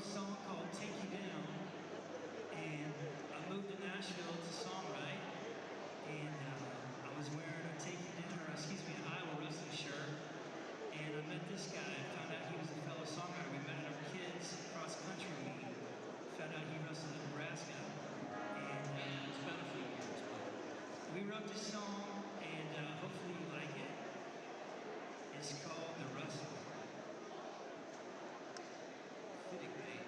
a song called Take You Down, and I moved to Nashville to songwrite, and I was wearing a Take You Down, or excuse me, an Iowa wrestling shirt, and I met this guy, found out he was a fellow songwriter. We met at our kids' cross-country meet, found out he wrestled in Nebraska, and it's been a few years. We wrote this song, and hopefully you like it. It's called The Wrestle. Fitting name.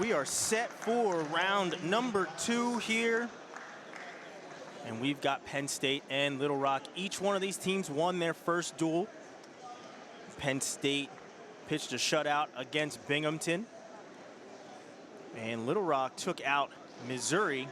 we are set for round number 2 here. And we've got Penn State and Little Rock. Each one of these teams won their first duel. Penn State pitched a shutout against Binghamton. And Little Rock took out Missouri.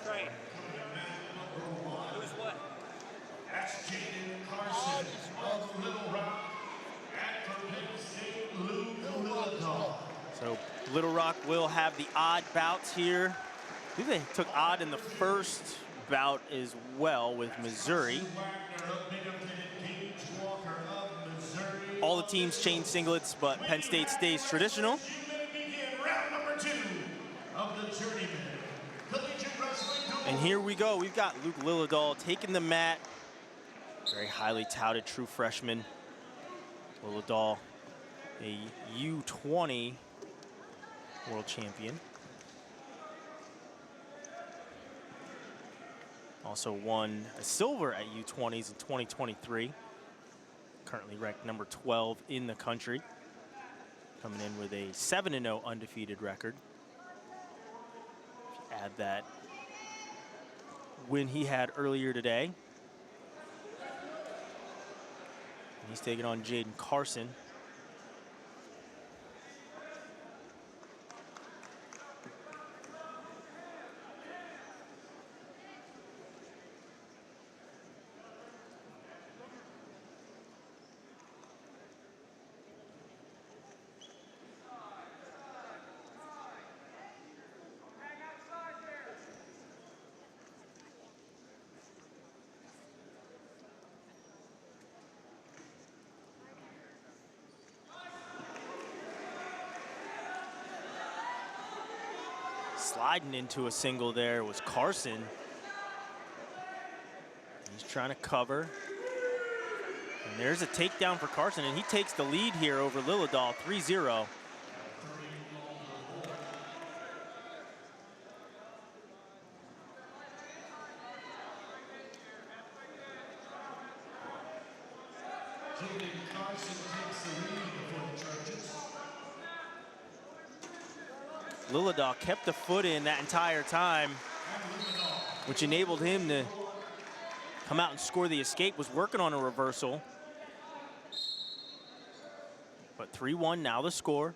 Right. Who's what? That's Jaden, Carson of Little Rock, and from Penn State, Lelledahl. So Little Rock will have the odd bouts here. I believe they took odd in the first bout as well with Missouri. All the teams change singlets, but Penn State stays traditional. Round number 2 of the journeyman. And here we go. We've got Luke Lelledahl taking the mat. Very highly touted true freshman. Lelledahl, a U20 world champion. Also won a silver at U20s in 2023. Currently ranked number 12 in the country. Coming in with a 7-0 undefeated record. If you add that win he had earlier today. And he's taking on Jaden Carson. Sliding into a single there was Carson. He's trying to cover. And there's a takedown for Carson, and he takes the lead here over Lelledahl, 3-0. Lelledahl kept the foot in that entire time, which enabled him to come out and score the escape. Was working on a reversal. But 3-1 now the score.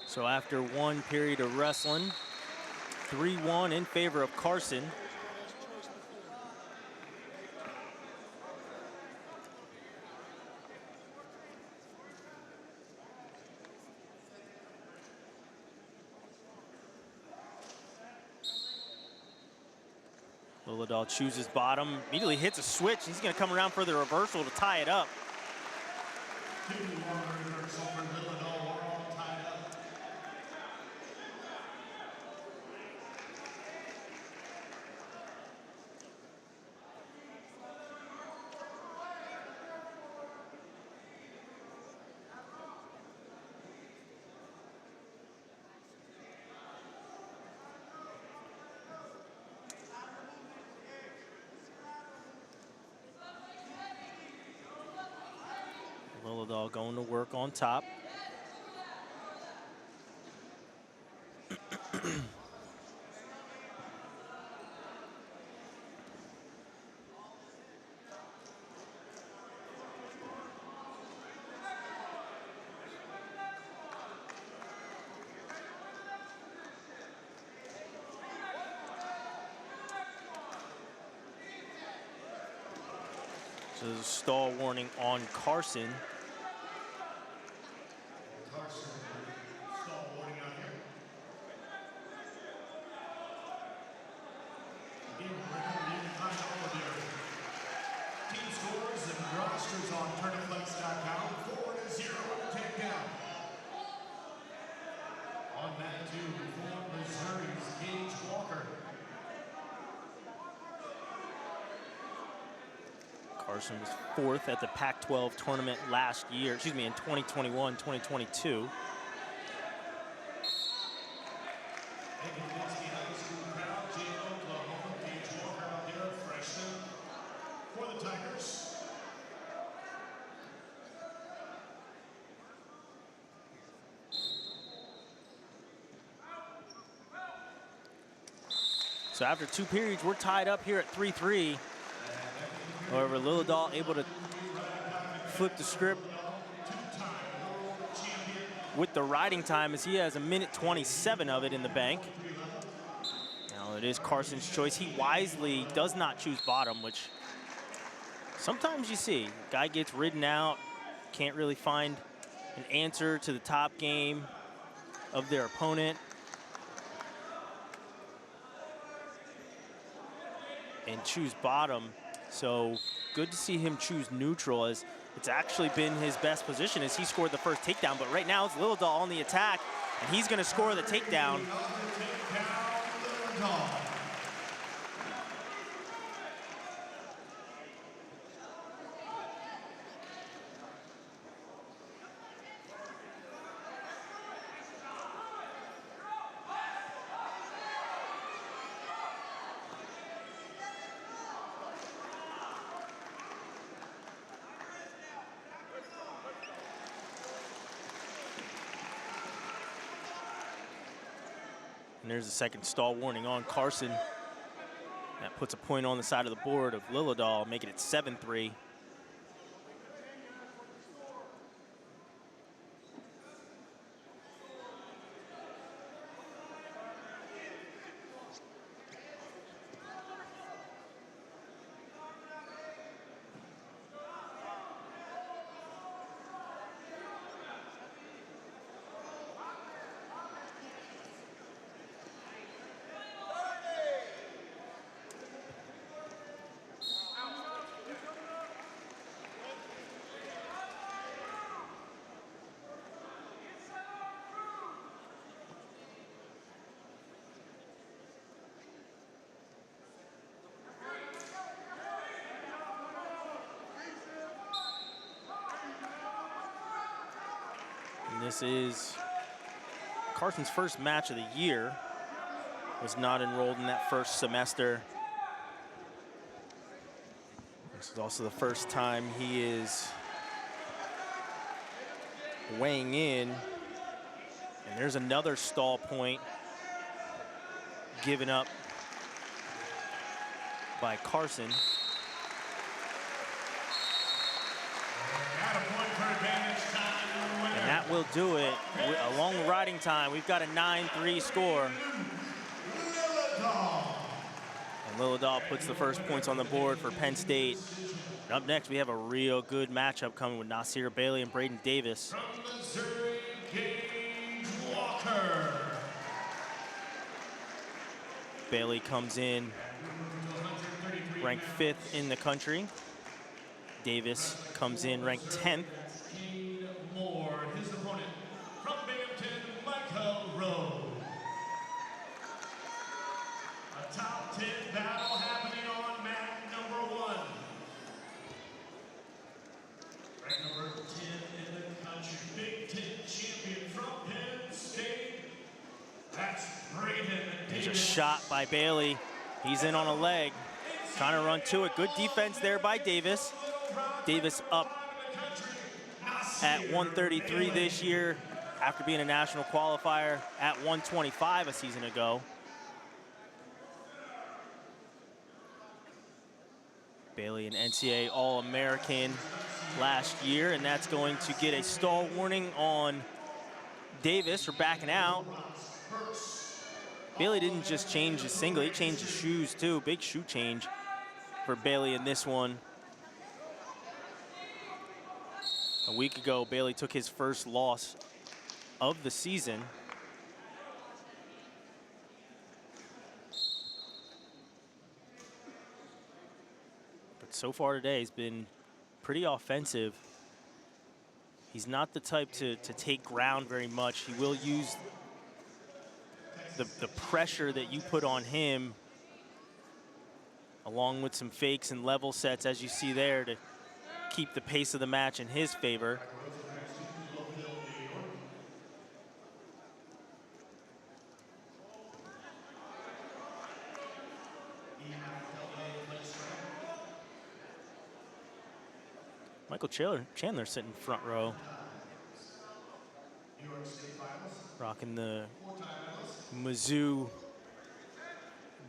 So after one period of wrestling, 3-1 in favor of Carson. Lelledahl chooses bottom, immediately hits a switch. He's going to come around for the reversal to tie it up. Lelledahl going to work on top. So there's a stall warning on Carson. Carson, stall warning out here. Again, we're going to find all of their team scores and rosters on tourneyflex.com. 4-0 takedown. On mat 2 for Missouri's Gage Walker. Carson was 4th at the Pac-12 tournament last year, excuse me, in 2021, 2022. For the Tigers. So after 2 periods, we're tied up here at 3-3. However, Lelledahl able to flip the script with the riding time as he has 1:27 of it in the bank. Now it is Carson's choice. He wisely does not choose bottom, which sometimes you see. Guy gets ridden out, can't really find an answer to the top game of their opponent. And choose bottom. So good to see him choose neutral, as it's actually been his best position as he scored the first takedown. But right now it's Lelledahl on the attack, and he's going to score the takedown. And there's a second stall warning on Carson. That puts a point on the side of the board of Lelledahl, making it 7-3. This is Carson's first match of the year. Was not enrolled in that first semester. This is also the first time he is weighing in. And there's another stall point given up by Carson. And that will do it. A long riding time. We've got a 9-3 score. And Lelledahl puts the first points on the board for Penn State. And up next, we have a real good matchup coming with Nasir Bailey and Braden Davis. From Missouri, Gage Walker. Bailey comes in ranked 5th in the country. Davis comes in ranked 10th. His opponent from Binghamton, Michael Rowe. A top 10 battle happening on mat number 1. Ranked number 10 in the country, Big Ten champion from Penn State. That's Braden. There's a shot by Bailey. He's in on a leg, trying to run to it. Good defense there by Davis. Davis up at 133 this year after being a national qualifier at 125 a season ago. Bailey, an NCAA All-American last year, and that's going to get a stall warning on Davis for backing out. Bailey didn't just change his singlet, he changed his shoes too. Big shoe change for Bailey in this one. A week ago, Bailey took his first loss of the season. But so far today, he's been pretty offensive. He's not the type to take ground very much. He will use the pressure that you put on him, along with some fakes and level sets, as you see there, to keep the pace of the match in his favor. Michael Chandler sitting front row, rocking the Mizzou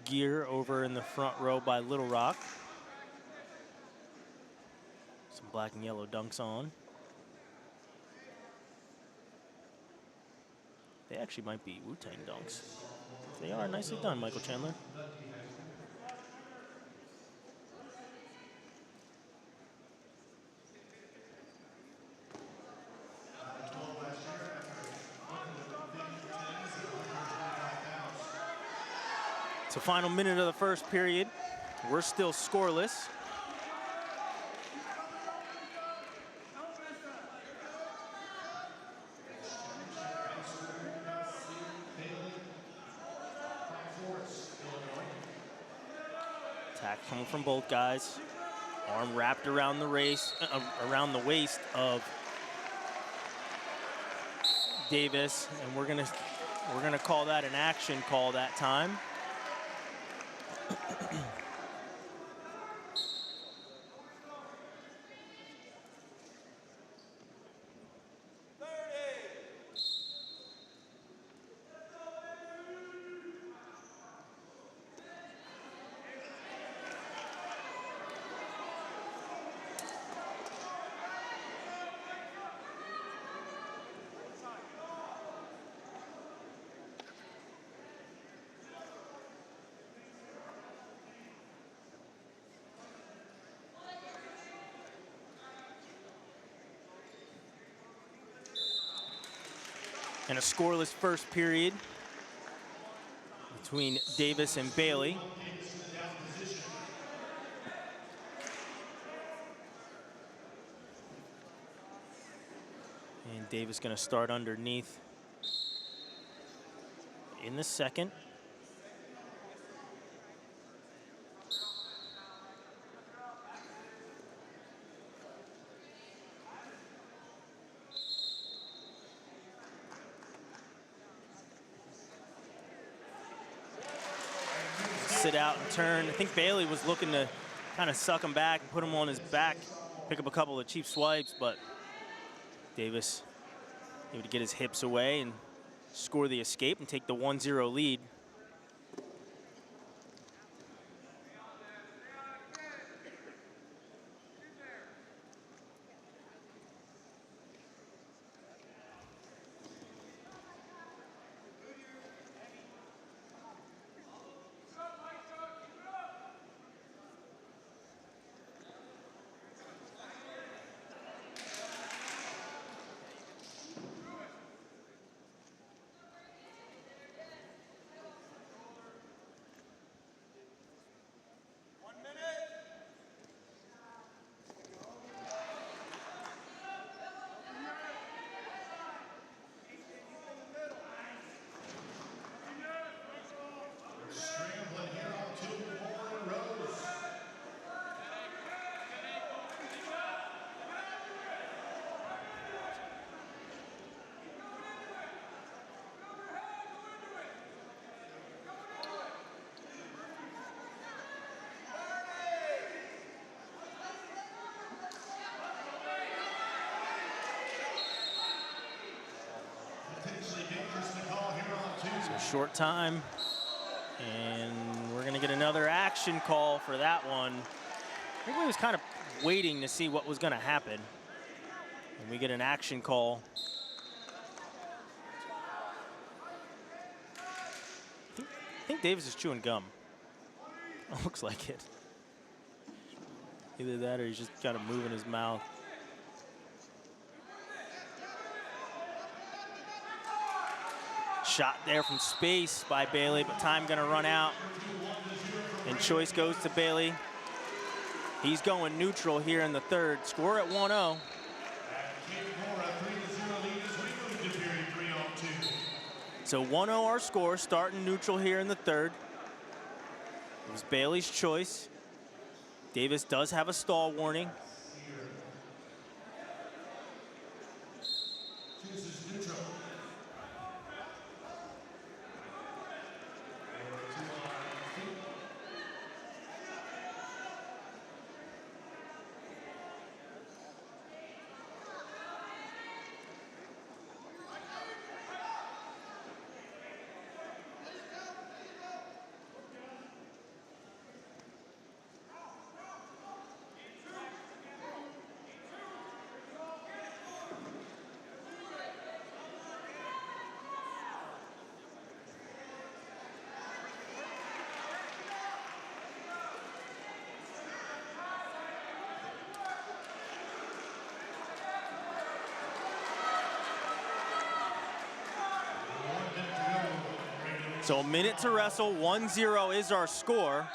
gear over in the front row by Little Rock. Some black and yellow dunks on. They actually might be Wu-Tang dunks. They are nicely done, Michael Chandler. So final minute of the first period. We're still scoreless. Attack coming from both guys. Arm wrapped around the waist of Davis, and we're gonna call that an action call that time. And a scoreless first period between Davis and Bailey. And Davis gonna start underneath in the second. Sit out and turn. I think Bailey was looking to kind of suck him back and put him on his back, pick up a couple of cheap swipes, but Davis able to get his hips away and score the escape and take the 1-0 lead. A short time, and we're going to get another action call for that one. I think we was kind of waiting to see what was going to happen. And we get an action call. I think Davis is chewing gum. It looks like it. Either that or he's just kind of moving his mouth. Shot there from space by Bailey, but time gonna run out. And choice goes to Bailey. He's going neutral here in the third. Score at 1-0. So 1-0 our score, starting neutral here in the third. It was Bailey's choice. Davis does have a stall warning. So a minute to wrestle, 1-0 is our score.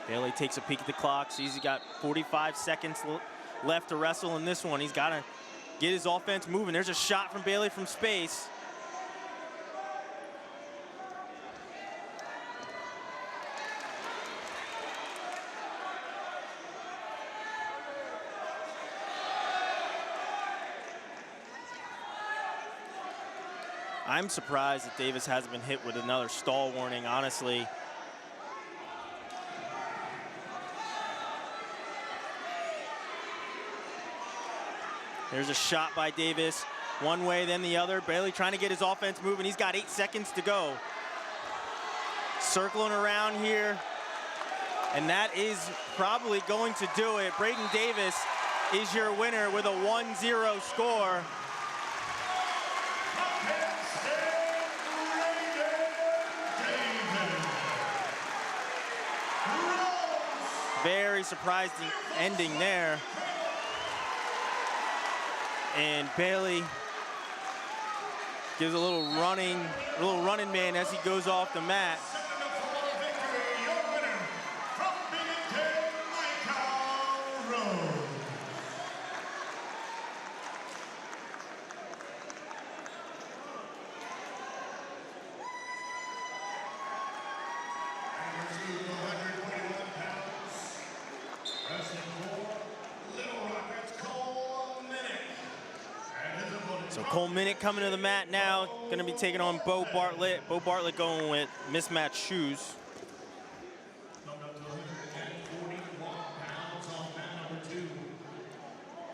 Bailey takes a peek at the clock, sees he's got 45 seconds left to wrestle in this one. He's got to get his offense moving. There's a shot from Bailey from space. I'm surprised that Davis hasn't been hit with another stall warning, honestly. There's a shot by Davis, one way, then the other. Bailey trying to get his offense moving. He's got 8 seconds to go. Circling around here, and that is probably going to do it. Braden Davis is your winner with a 1-0 score. Very surprising ending there. And Bailey gives a little running man as he goes off the mat. Minnick coming to the mat now, going to be taking on Beau Bartlett. Beau Bartlett going with mismatched shoes.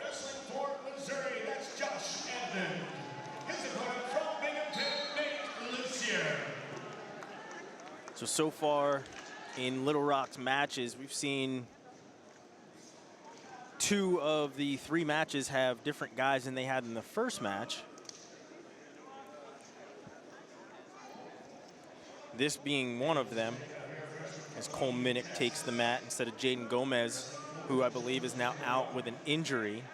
Wrestling for Missouri, that's Josh Edmond. His opponent from Binghamton, Nasir. So far in Little Rock's matches, we've seen 2 of the 3 matches have different guys than they had in the first match. This being one of them, as Cole Minnick takes the mat instead of Jaden Gomez, who I believe is now out with an injury.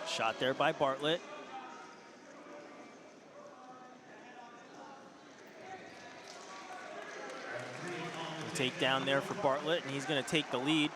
Shot there by Bartlett. takedown there for Bartlett, and he's going to take the lead.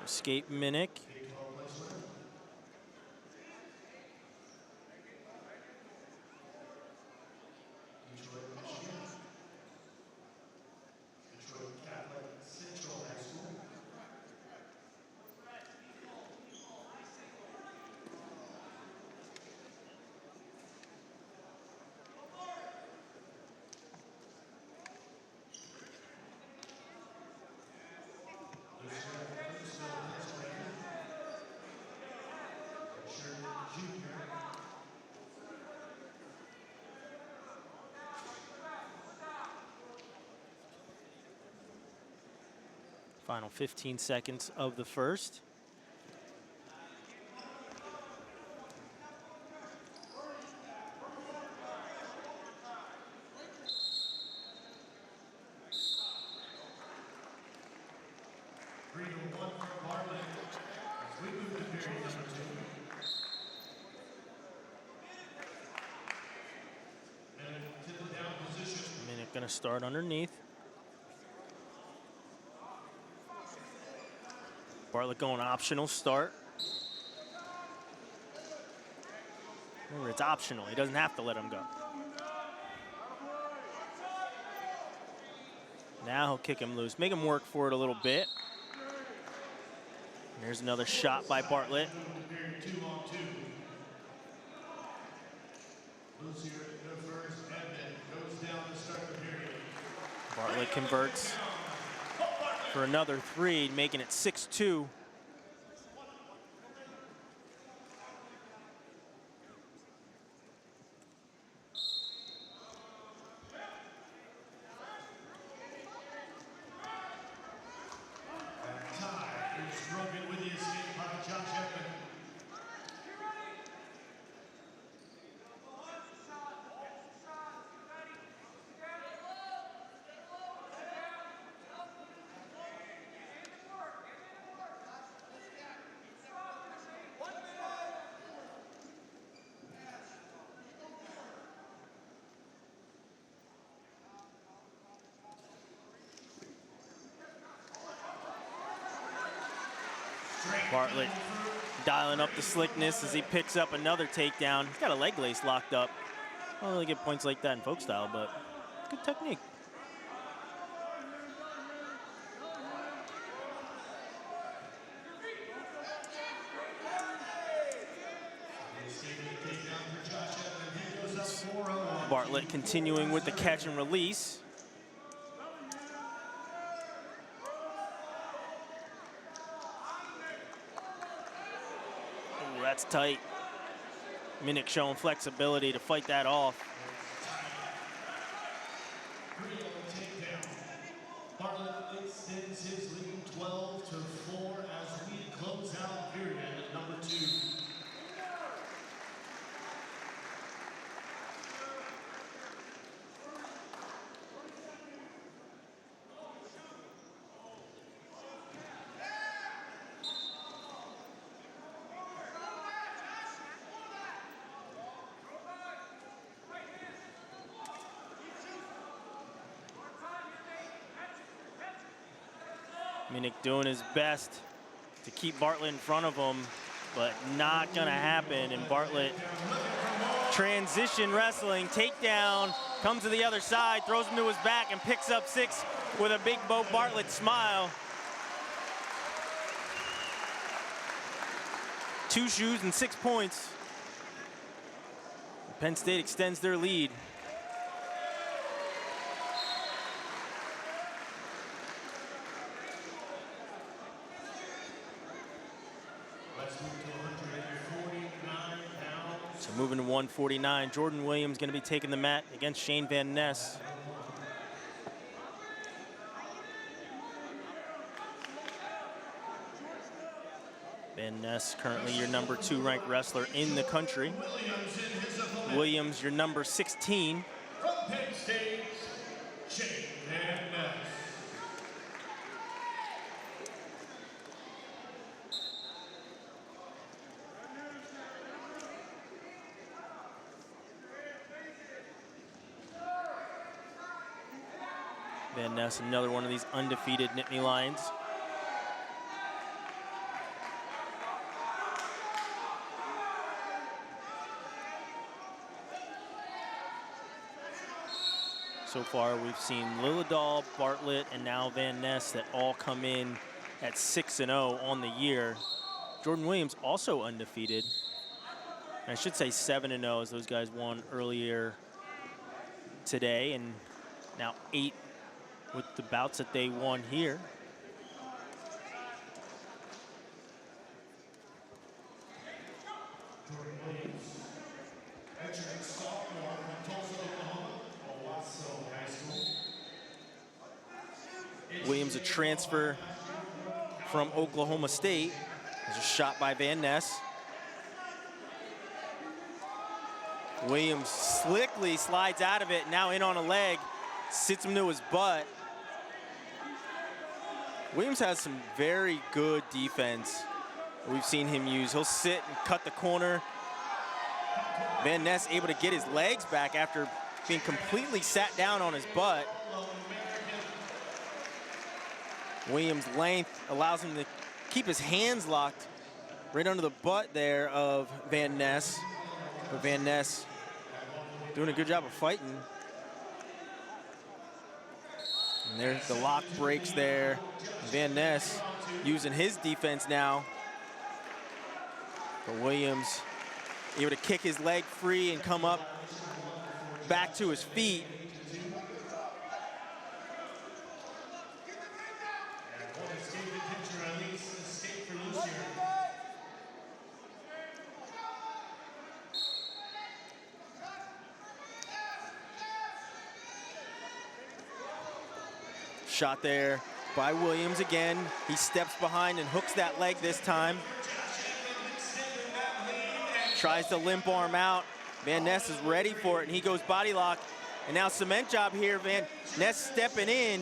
Escape Minnick. Final 15 seconds of the first. Minnick gonna start underneath. Bartlett going optional start. Remember, it's optional. He doesn't have to let him go. Now he'll kick him loose. Make him work for it a little bit. And there's another shot by Bartlett. Bartlett converts for another three, making it 6-2. Bartlett dialing up the slickness as he picks up another takedown. He's got a leg lace locked up. I don't really get points like that in folk style, but good technique. Bartlett continuing with the catch and release. That's tight. Minnick showing flexibility to fight that off. Bartlett extends his lead 12-4 as we close out period number 2. Minnick doing his best to keep Bartlett in front of him, but not gonna happen. And Bartlett transition wrestling, takedown, comes to the other side, throws him to his back and picks up 6 with a big Beau Bartlett smile. 2 shoes and 6 points. Penn State extends their lead. So moving to 149, Jordan Williams going to be taking the mat against Shane Van Ness. Van Ness, currently your number 2 ranked wrestler in the country. Williams, your number 16. From Penn State, Jaden and Ness. Van Ness, another one of these undefeated Nittany Lions. So far, we've seen Lelledahl, Bartlett, and now Van Ness that all come in at 6-0 on the year. Jordan Williams also undefeated. I should say 7-0 as those guys won earlier today, and now 8 with the bouts that they won here. Jordan Williams, veteran sophomore from Tulsa, Oklahoma, Owasso High School. Williams, a transfer from Oklahoma State. There's a shot by Van Ness. Williams slickly slides out of it, now in on a leg, sits him to his butt. Williams has some very good defense we've seen him use. He'll sit and cut the corner. Van Ness able to get his legs back after being completely sat down on his butt. Williams' length allows him to keep his hands locked right under the butt there of Van Ness. But Van Ness doing a good job of fighting. And there's the lock breaks there. Van Ness using his defense now. But Williams able to kick his leg free and come up back to his feet. Shot there by Williams again. He steps behind and hooks that leg this time. Tries to limp arm out. Van Ness is ready for it, and he goes body lock. And now cement job here. Van Ness stepping in.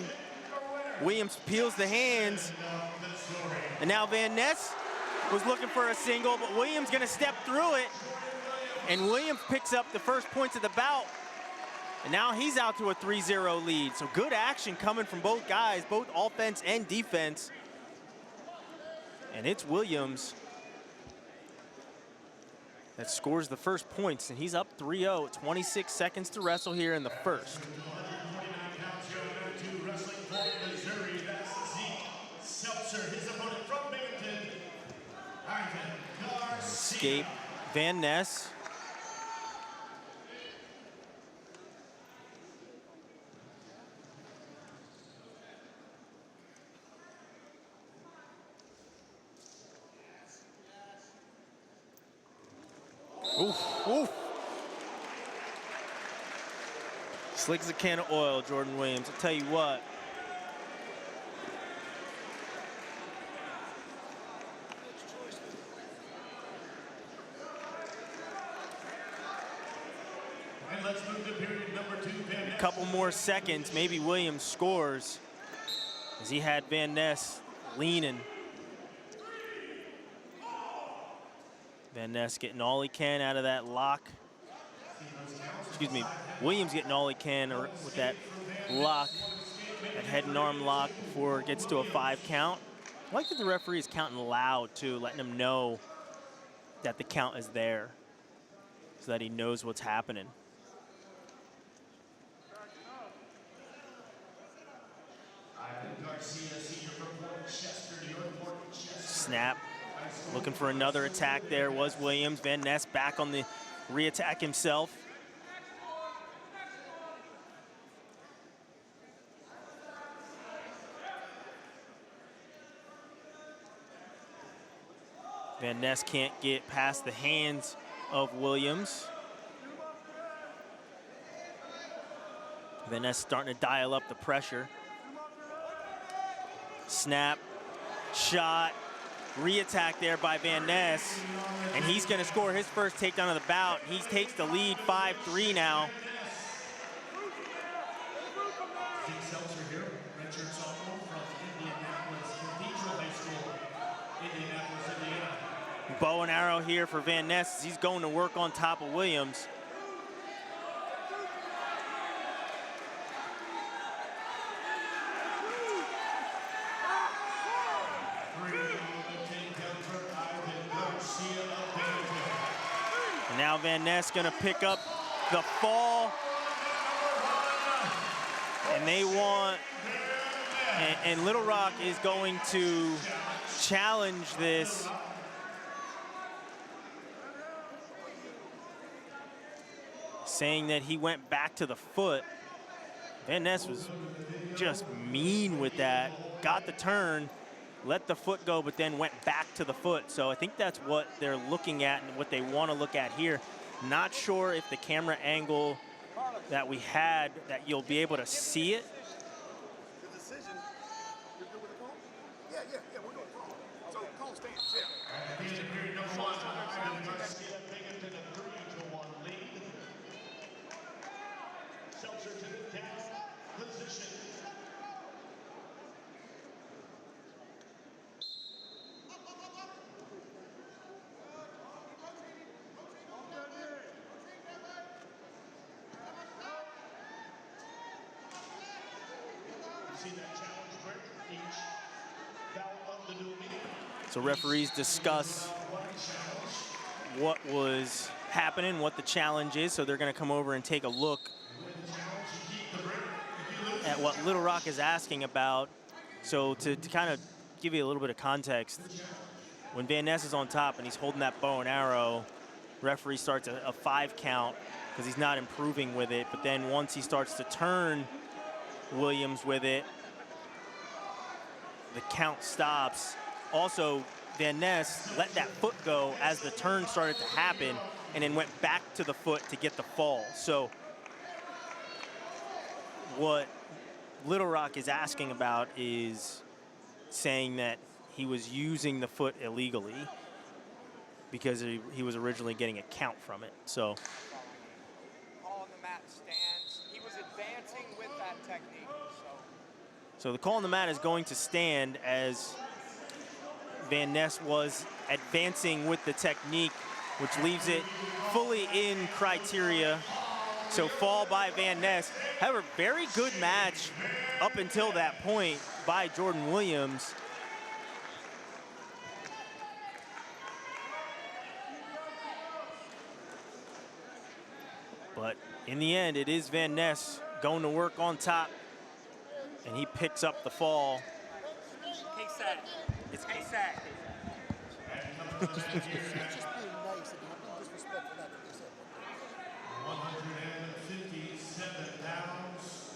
Williams peels the hands. And now Van Ness was looking for a single, but Williams gonna step through it. And Williams picks up the first points of the bout. And now he's out to a 3-0 lead. So good action coming from both guys, both offense and defense. And it's Williams that scores the first points, and he's up 3-0. 26 seconds to wrestle here in the first. Escape Van Ness. Oof, oof. Slick as a can of oil, Jordan Williams. I'll tell you what. And let's move to period number 2. A couple more seconds, maybe Williams scores, as he had Van Ness leaning. Van Ness getting all he can out of that lock. Excuse me, Williams getting all he can with that lock, that head and arm lock before it gets to a 5 count. I like that the referee is counting loud too, letting him know that the count is there so that he knows what's happening. Snap. Looking for another attack there was Williams. Van Ness back on the re-attack himself. Van Ness can't get past the hands of Williams. Van Ness starting to dial up the pressure. Snap, shot. re-attack there by Van Ness, and he's going to score his first takedown of the bout. He takes the lead 5-3 now. Bow and arrow here for Van Ness. He's going to work on top of Williams. And now Van Ness gonna pick up the fall. And they want, and Little Rock is going to challenge this. Saying that he went back to the foot. Van Ness was just mean with that. Got the turn, let the foot go, but then went back to the foot. So I think that's what they're looking at and what they want to look at here. Not sure if the camera angle that we had, that you'll be able to see it. The decision, you're good with the call? Yeah, we're doing call. So call stands, yeah. Number one, Garcia taken to the 3-1 lead. Seltzer to the down position. So referees discuss what was happening, what the challenge is. So they're going to come over and take a look at what Little Rock is asking about. So to kind of give you a little bit of context, when Van Ness is on top and he's holding that bow and arrow, referee starts a 5 count because he's not improving with it. But then once he starts to turn Williams with it, the count stops. Also, Van Ness let that foot go as the turn started to happen and then went back to the foot to get the fall. So what Little Rock is asking about is saying that he was using the foot illegally because he was originally getting a count from it. So on the mat stands. He was advancing with that technique. So the call on the mat is going to stand as Van Ness was advancing with the technique, which leaves it fully in criteria. So fall by Van Ness. However, very good match up until that point by Jordan Williams. But in the end, it is Van Ness going to work on top, and he picks up the fall. Kasak. It's Kasak. It's just being nice and not being disrespectful. That's what they said. 157 pounds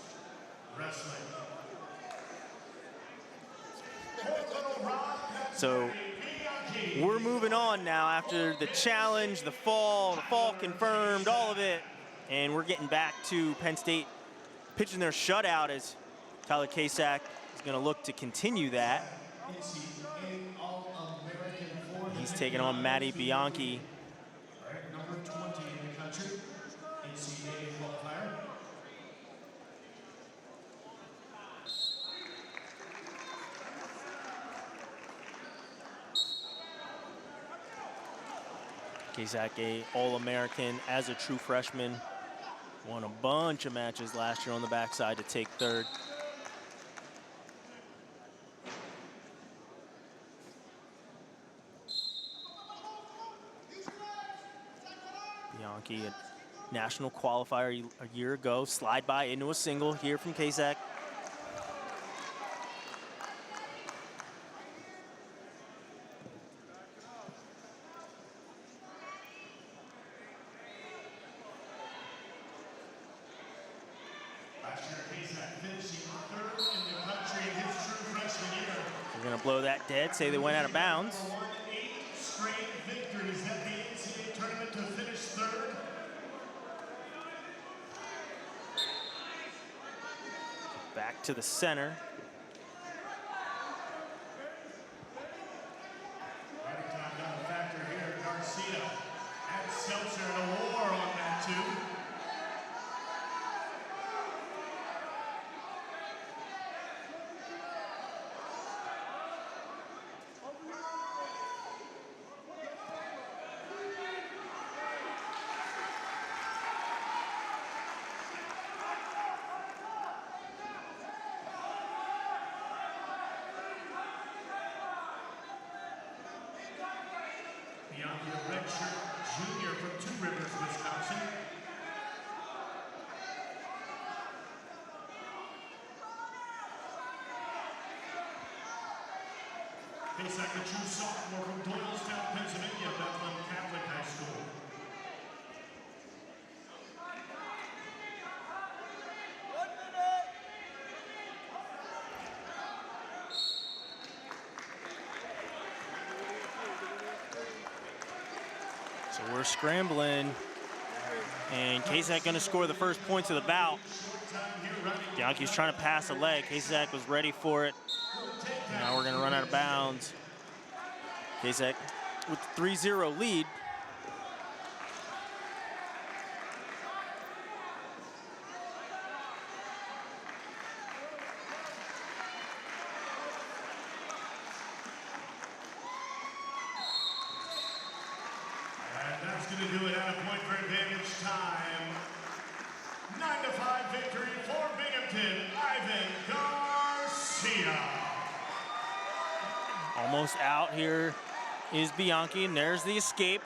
wrestling. So we're moving on now after the challenge, the fall confirmed, all of it. And we're getting back to Penn State pitching their shutout as Tyler Kasak is going to look to continue that. He's taking on Matty Bianchi. Number 20 in the country, NCAA qualifier. Kasak, a All-American as a true freshman. Won a bunch of matches last year on the backside to take third. Bianchi, a national qualifier a year ago, slide by into a single here from Kasak. They're going to blow that dead, say they went out of bounds. Back to the center. redshirt junior from Two Rivers, Wisconsin. Kasak, a true sophomore from Doylestown, Pennsylvania, Bethlehem Catholic High School. So we're scrambling, and Kasak going to score the first points of the bout. Bianchi's trying to pass a leg. Kasak was ready for it. Now we're going to run out of bounds. Kasak with the 3-0 lead. To do it at a point for advantage time. 9-5 victory for Binghamton, Ivan Garcia. Almost out here is Bianchi, and there's the escape.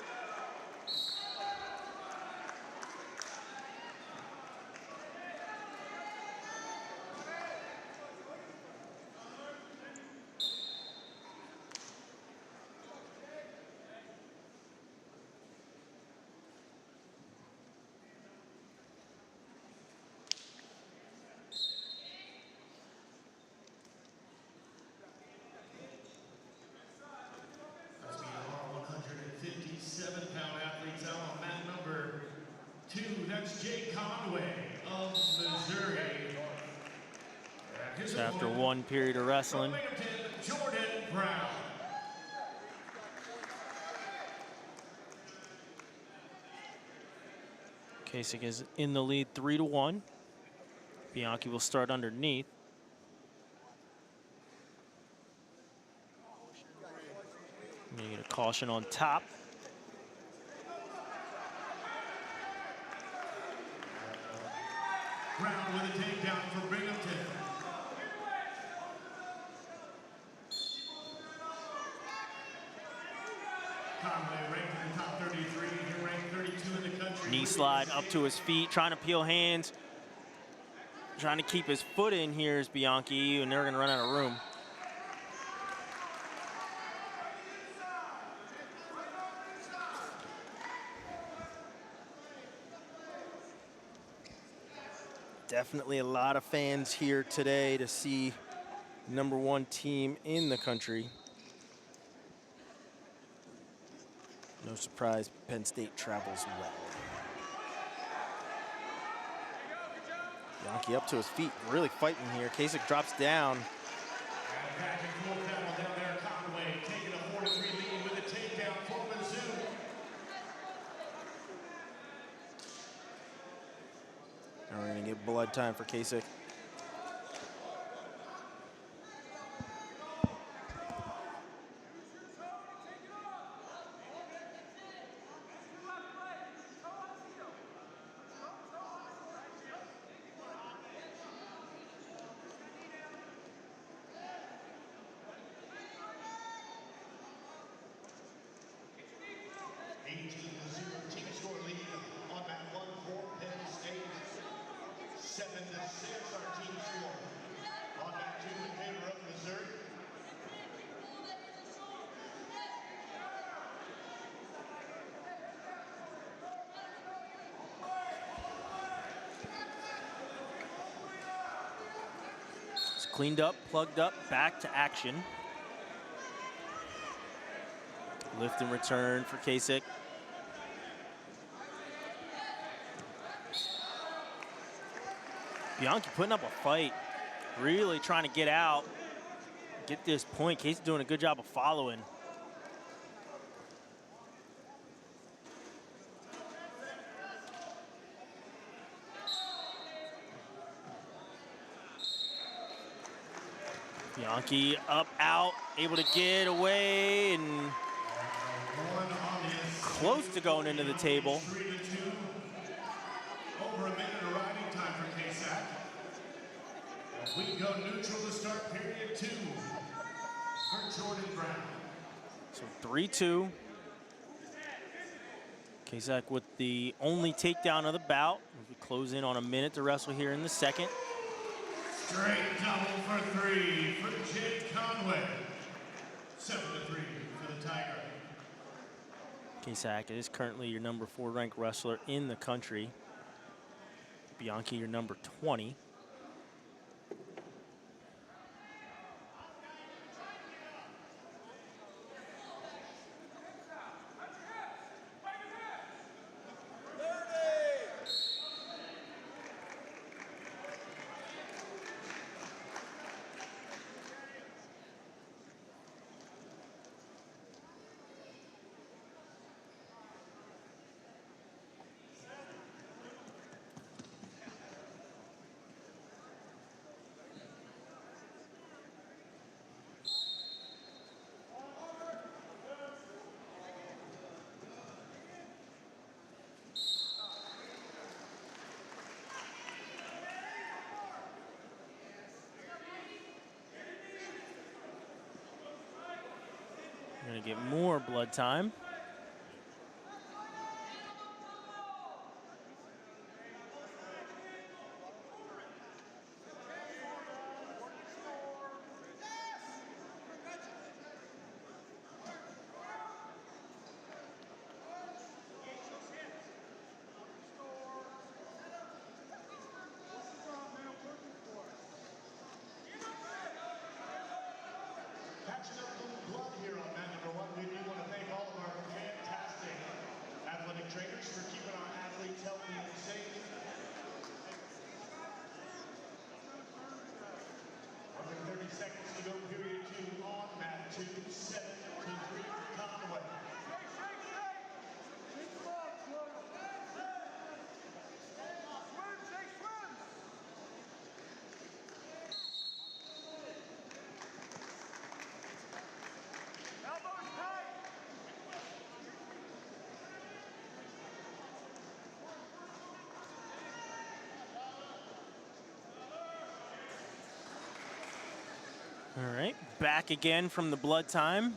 So after one period of wrestling, Kasak is in the lead 3-1. Bianchi will start underneath. I'm gonna get a caution on top. Brown with a takedown for Binghamton. Conway ranked in the top 33, he ranked 32 in the country. Knee slide up to his feet, trying to peel hands. Trying to keep his foot in here is Bianchi, and they're gonna run out of room. Definitely a lot of fans here today to see #1 team in the country. No surprise, Penn State travels well. Bianchi up to his feet, really fighting here. Kasak drops down. And back and forth battle down there. Conway taking a 4-3 lead with a takedown for Mizzou. Now we're gonna get blood time for Kasak. Team score lead on that one for Penn State. 7-6 our team score. On that 2 in favor of Missouri. It's cleaned up, plugged up, back to action. Lift and return for Kasak. Bianchi putting up a fight, really trying to get out, get this point. Kasak doing a good job of following. Bianchi up, out, able to get away and close to going into the table. 3-2. Over a minute of riding time for Kasak. As we go neutral to start period 2 for Jordan Brown. So 3-2. Kasak with the only takedown of the bout. We close in on a minute to wrestle here in the second. Straight double for 3 for Jake Conway. 7-3 for the Tiger. Kasak is currently your number 4 ranked wrestler in the country. Bianchi, your number 20. Gonna get more blood time. Catching up with blood here on mat number 1. We do want to thank all of our fantastic athletic trainers for keeping our athletes healthy and safe. Under 30 seconds to go, period 2 on mat 2, 7-3 for Conway. All right, back again from the blood time. And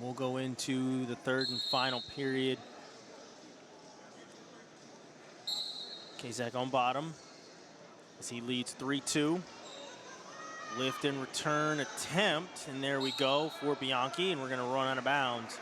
we'll go into the third and final period. Kasak on bottom as he leads 3-2. Lift and return attempt, and there we go for Bianchi, and we're gonna run out of bounds.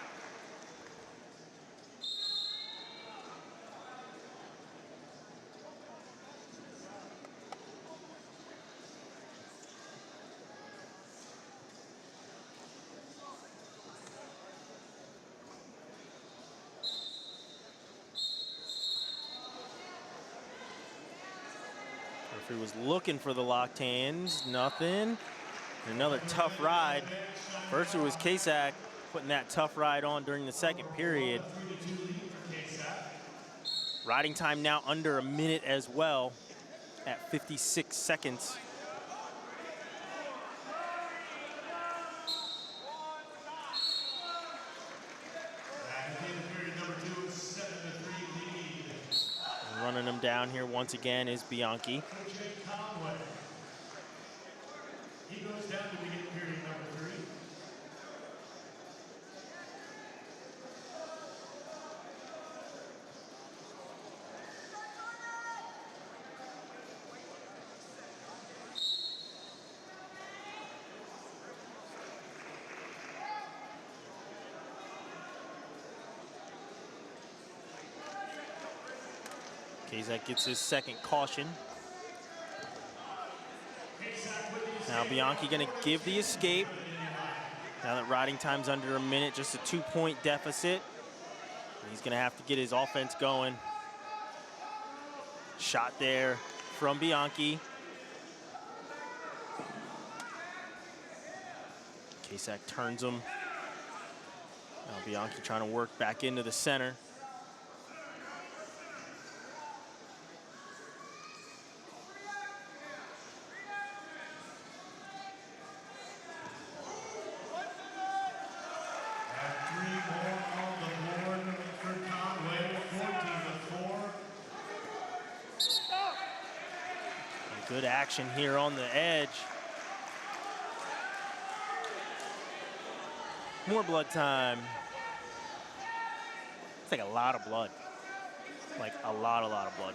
Referee was looking for the locked hands, nothing. Another tough ride. First it was Kasak putting that tough ride on during the second period. Riding time now under a minute as well at 56 seconds. Running him down here once again is Bianchi. He goes down to begin period number 3. Kasak gets his second caution. Now Bianchi gonna give the escape. Now that riding time's under a minute, just a 2-point deficit. He's gonna have to get his offense going. Shot there from Bianchi. Kasak turns him. Now Bianchi trying to work back into the center. Good action here on the edge. More blood time. It's like a lot of blood. Like a lot of blood.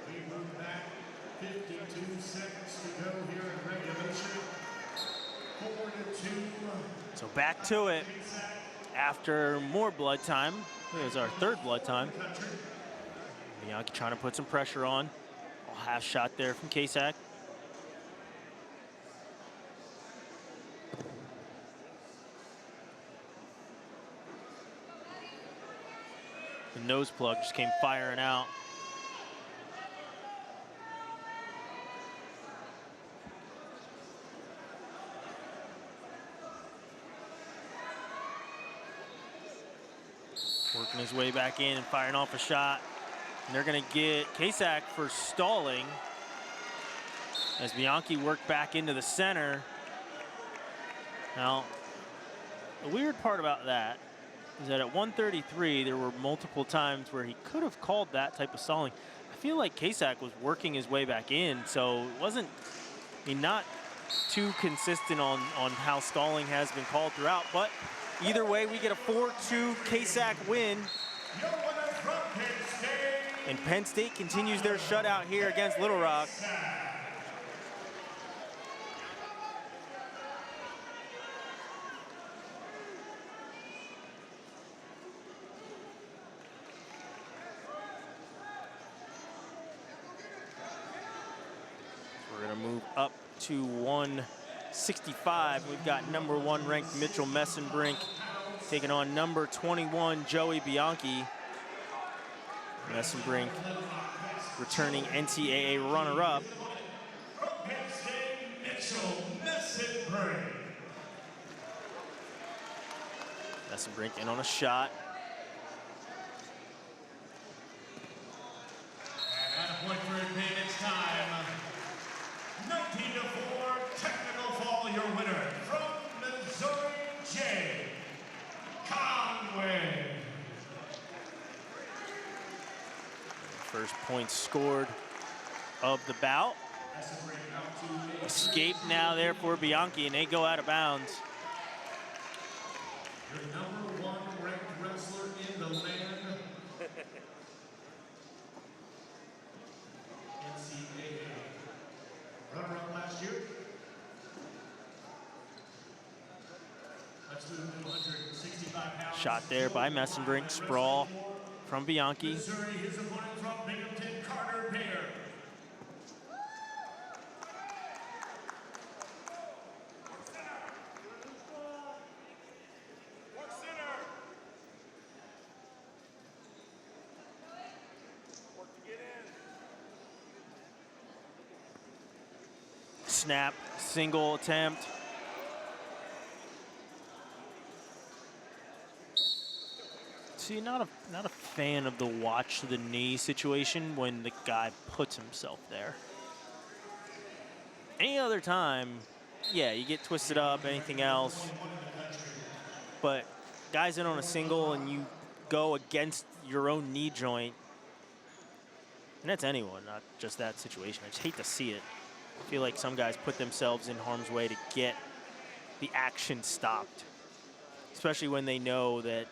We move back 52 seconds to go here in regulation. 4-2. So back to it after more blood time. It was our third blood time. Bianchi trying to put some pressure on. A half shot there from Kasak. The nose plug just came firing out. Working his way back in and firing off a shot. And they're gonna get Kasak for stalling as Bianchi worked back into the center. Now, the weird part about that is that at 133, there were multiple times where he could have called that type of stalling. I feel like Kasak was working his way back in, so it wasn't, I mean, not too consistent on how stalling has been called throughout, but either way, we get a 4-2 Kasak win. And Penn State continues their shutout here against Little Rock. We're gonna move up to 165. We've got number 1 ranked Mitchell Mesenbrink taking on number 21 Joey Bianchi. Mesenbrink returning NCAA runner-up. Mesenbrink in on a shot. And a point for Penn, it's time. 19-4 technical fall, your winner from Missouri, Jay Conway. First point scored of the bout. Escape now there for Bianchi, and they go out of bounds. Your number 1 ranked wrestler in the land. NCAA. Runner-up last year. Let's do 265 pounds. Shot there by Mesenbrink, sprawl from Bianchi. Missouri, his opponent from Binghamton, Carter Bear. Snap, single attempt. See, not a fan of the watch the knee situation when the guy puts himself there. Any other time, yeah, you get twisted up, anything else. But guys in on a single and you go against your own knee joint, and that's anyone, not just that situation. I just hate to see it. I feel like some guys put themselves in harm's way to get the action stopped, especially when they know that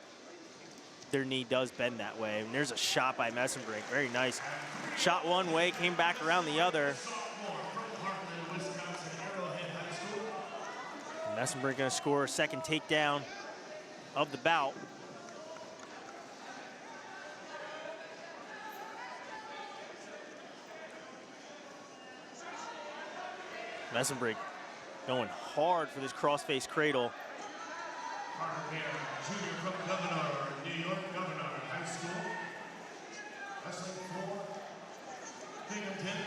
their knee does bend that way. And there's a shot by Mesenbrink, very nice. Shot one way, came back around the other. And Mesenbrink gonna score a second takedown of the bout. Mesenbrink going hard for this crossface cradle. Carter Bear, junior from Governor, New York Governor High School. Wrestling for Binghamton.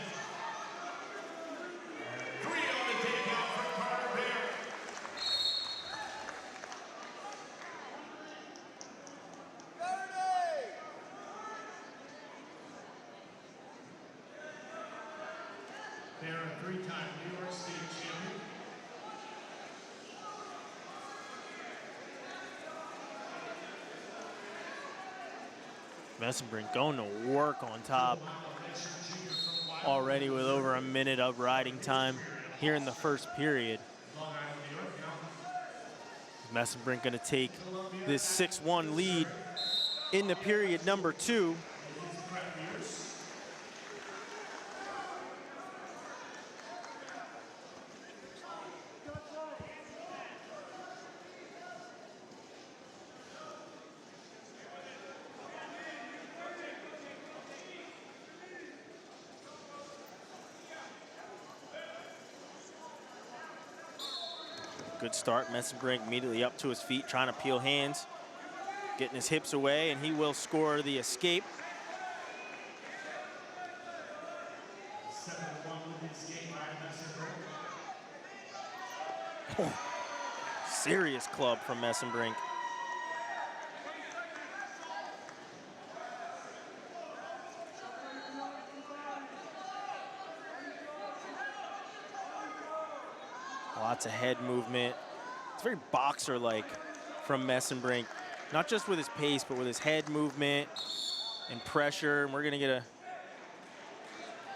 3 on the takeout for Carter Bear. They are a three-time New York State champion. Mesenbrink going to work on top already with over a minute of riding time here in the first period. Mesenbrink going to take this 6-1 lead into period number 2. Good start. Mesenbrink immediately up to his feet, trying to peel hands, getting his hips away, and he will score the escape. 7-1 with this game by Mesenbrink. Oh, serious club from Mesenbrink. Lots of head movement. It's very boxer-like from Mesenbrink, not just with his pace, but with his head movement and pressure. And we're gonna get a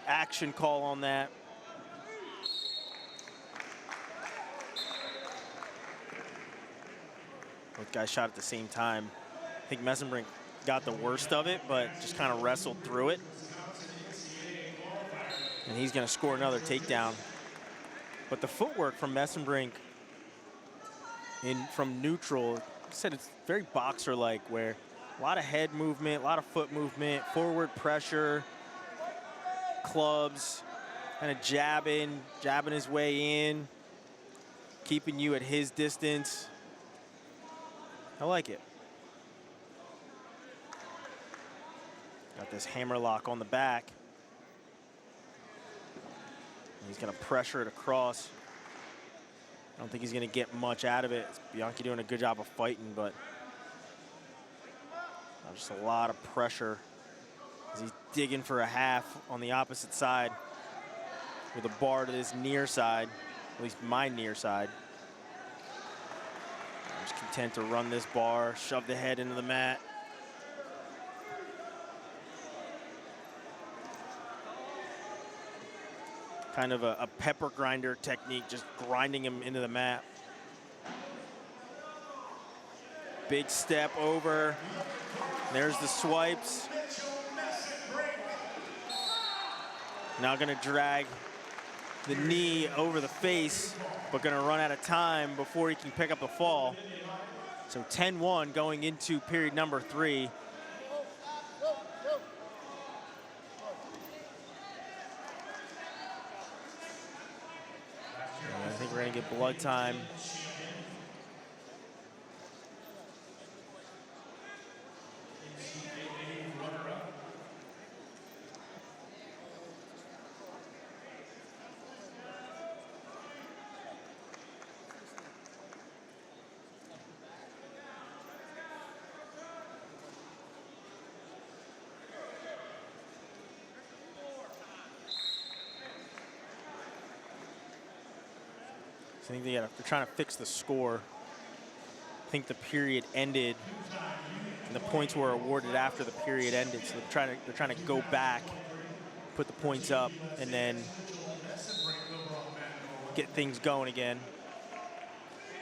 action call on that. Both guys shot at the same time. I think Mesenbrink got the worst of it, but just kind of wrestled through it. And he's gonna score another takedown. But the footwork from Mesenbrink from neutral, like I said, it's very boxer-like, where a lot of head movement, a lot of foot movement, forward pressure, clubs, kind of jabbing his way in, keeping you at his distance. I like it. Got this hammer lock on the back. He's gonna pressure it across. I don't think he's gonna get much out of it. It's Bianchi doing a good job of fighting, but just a lot of pressure as he's digging for a half on the opposite side with a bar to this near side, at least my near side. I'm just content to run this bar, shove the head into the mat. Kind of a pepper grinder technique, just grinding him into the mat. Big step over. There's the swipes. Now gonna drag the knee over the face, but gonna run out of time before he can pick up the fall. So 10-1 going into period number 3. I think we're gonna get blood time. I think they're trying to fix the score. I think the period ended, and the points were awarded after the period ended. So they're trying to go back, put the points up, and then get things going again.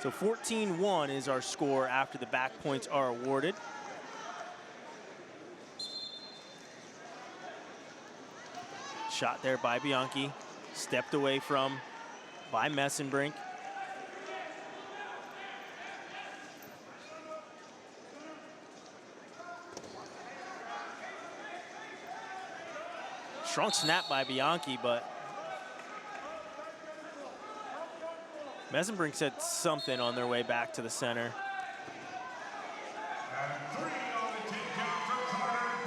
So 14-1 is our score after the back points are awarded. Shot there by Bianchi, stepped away from by Mesenbrink. Strong snap by Bianchi, but Mesenbrink said something on their way back to the center.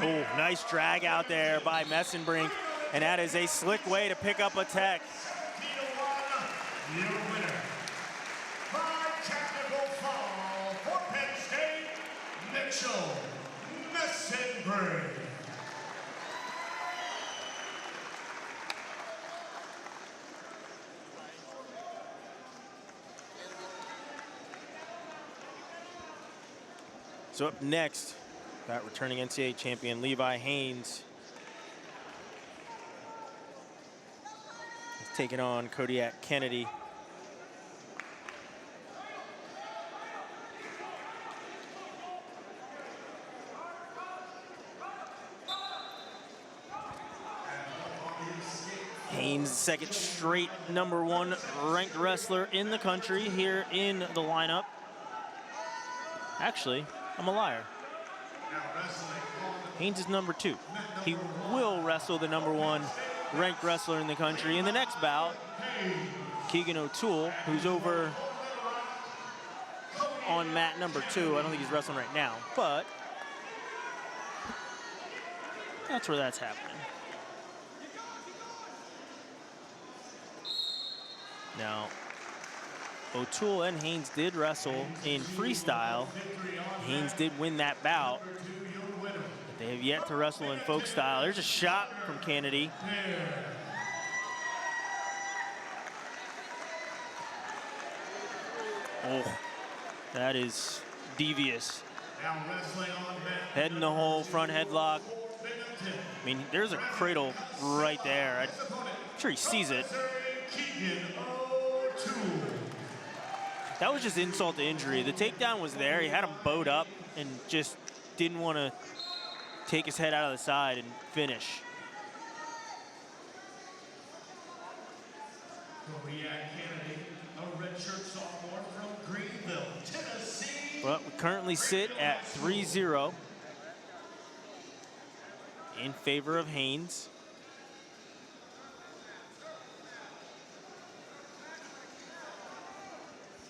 Oh, nice drag out there by Mesenbrink, and that is a slick way to pick up a tech. Your winner by technical foul for Penn State, Mesenbrink. So up next, got returning NCAA champion Levi Haines. He's taking on Kodiak Kennedy. Haines, second straight #1 ranked wrestler in the country here in the lineup. Actually, I'm a liar. Haines is #2. He will wrestle the #1 ranked wrestler in the country in the next bout, Keegan O'Toole, who's over on mat #2. I don't think he's wrestling right now, but that's where that's happening. Now, O'Toole and Haines did wrestle in freestyle. Haines did win that bout, but they have yet to wrestle in folk style. There's a shot from Kennedy. Oh, that is devious. Head in the hole, front headlock. I mean, there's a cradle right there. I'm sure he sees it. That was just insult to injury. The takedown was there. He had him bowed up and just didn't want to take his head out of the side and finish. But we currently sit at 3-0 in favor of Haines.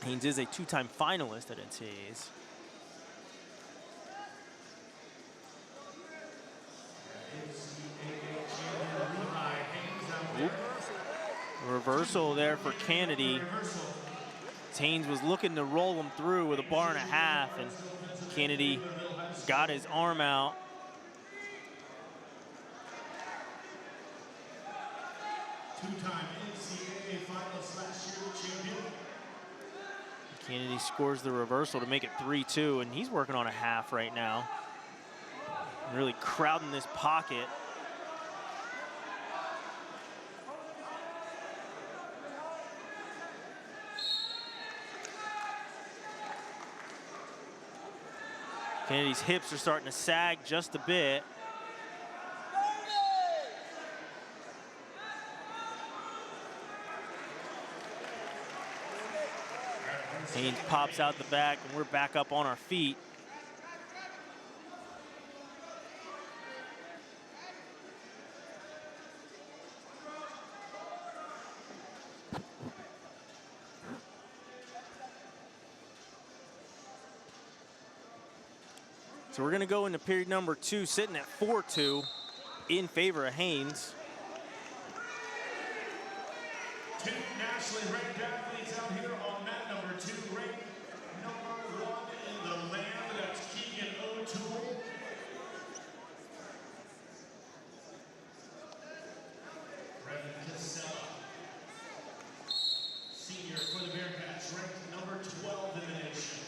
Haines is a two-time finalist at NCAAs. Oop. Reversal there for Kennedy. Haines was looking to roll him through with a bar and a half, and Kennedy got his arm out. Two-time NCAA finalist last year champion. Kennedy scores the reversal to make it 3-2, and he's working on a half right now. Really crowding this pocket. Kennedy's hips are starting to sag just a bit. Haines pops out the back, and we're back up on our feet. So we're going to go into period #2, sitting at 4-2 in favor of Haines. Two nationally ranked athletes out here on mat #2, ranked #1 in the land. That's Keegan O'Toole. Braden senior for the Bearcats, ranked #12 in the nation.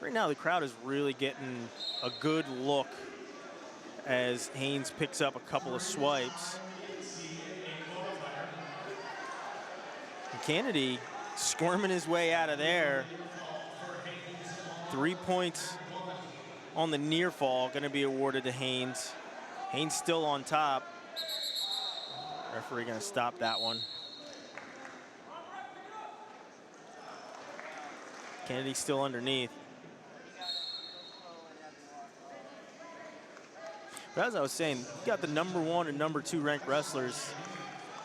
Right now, the crowd is really getting a good look as Haines picks up a couple of swipes. And Kennedy squirming his way out of there. 3 points on the near fall going to be awarded to Haines. Haines still on top. Referee going to stop that one. Kennedy still underneath. But as I was saying, you got the #1 and #2 ranked wrestlers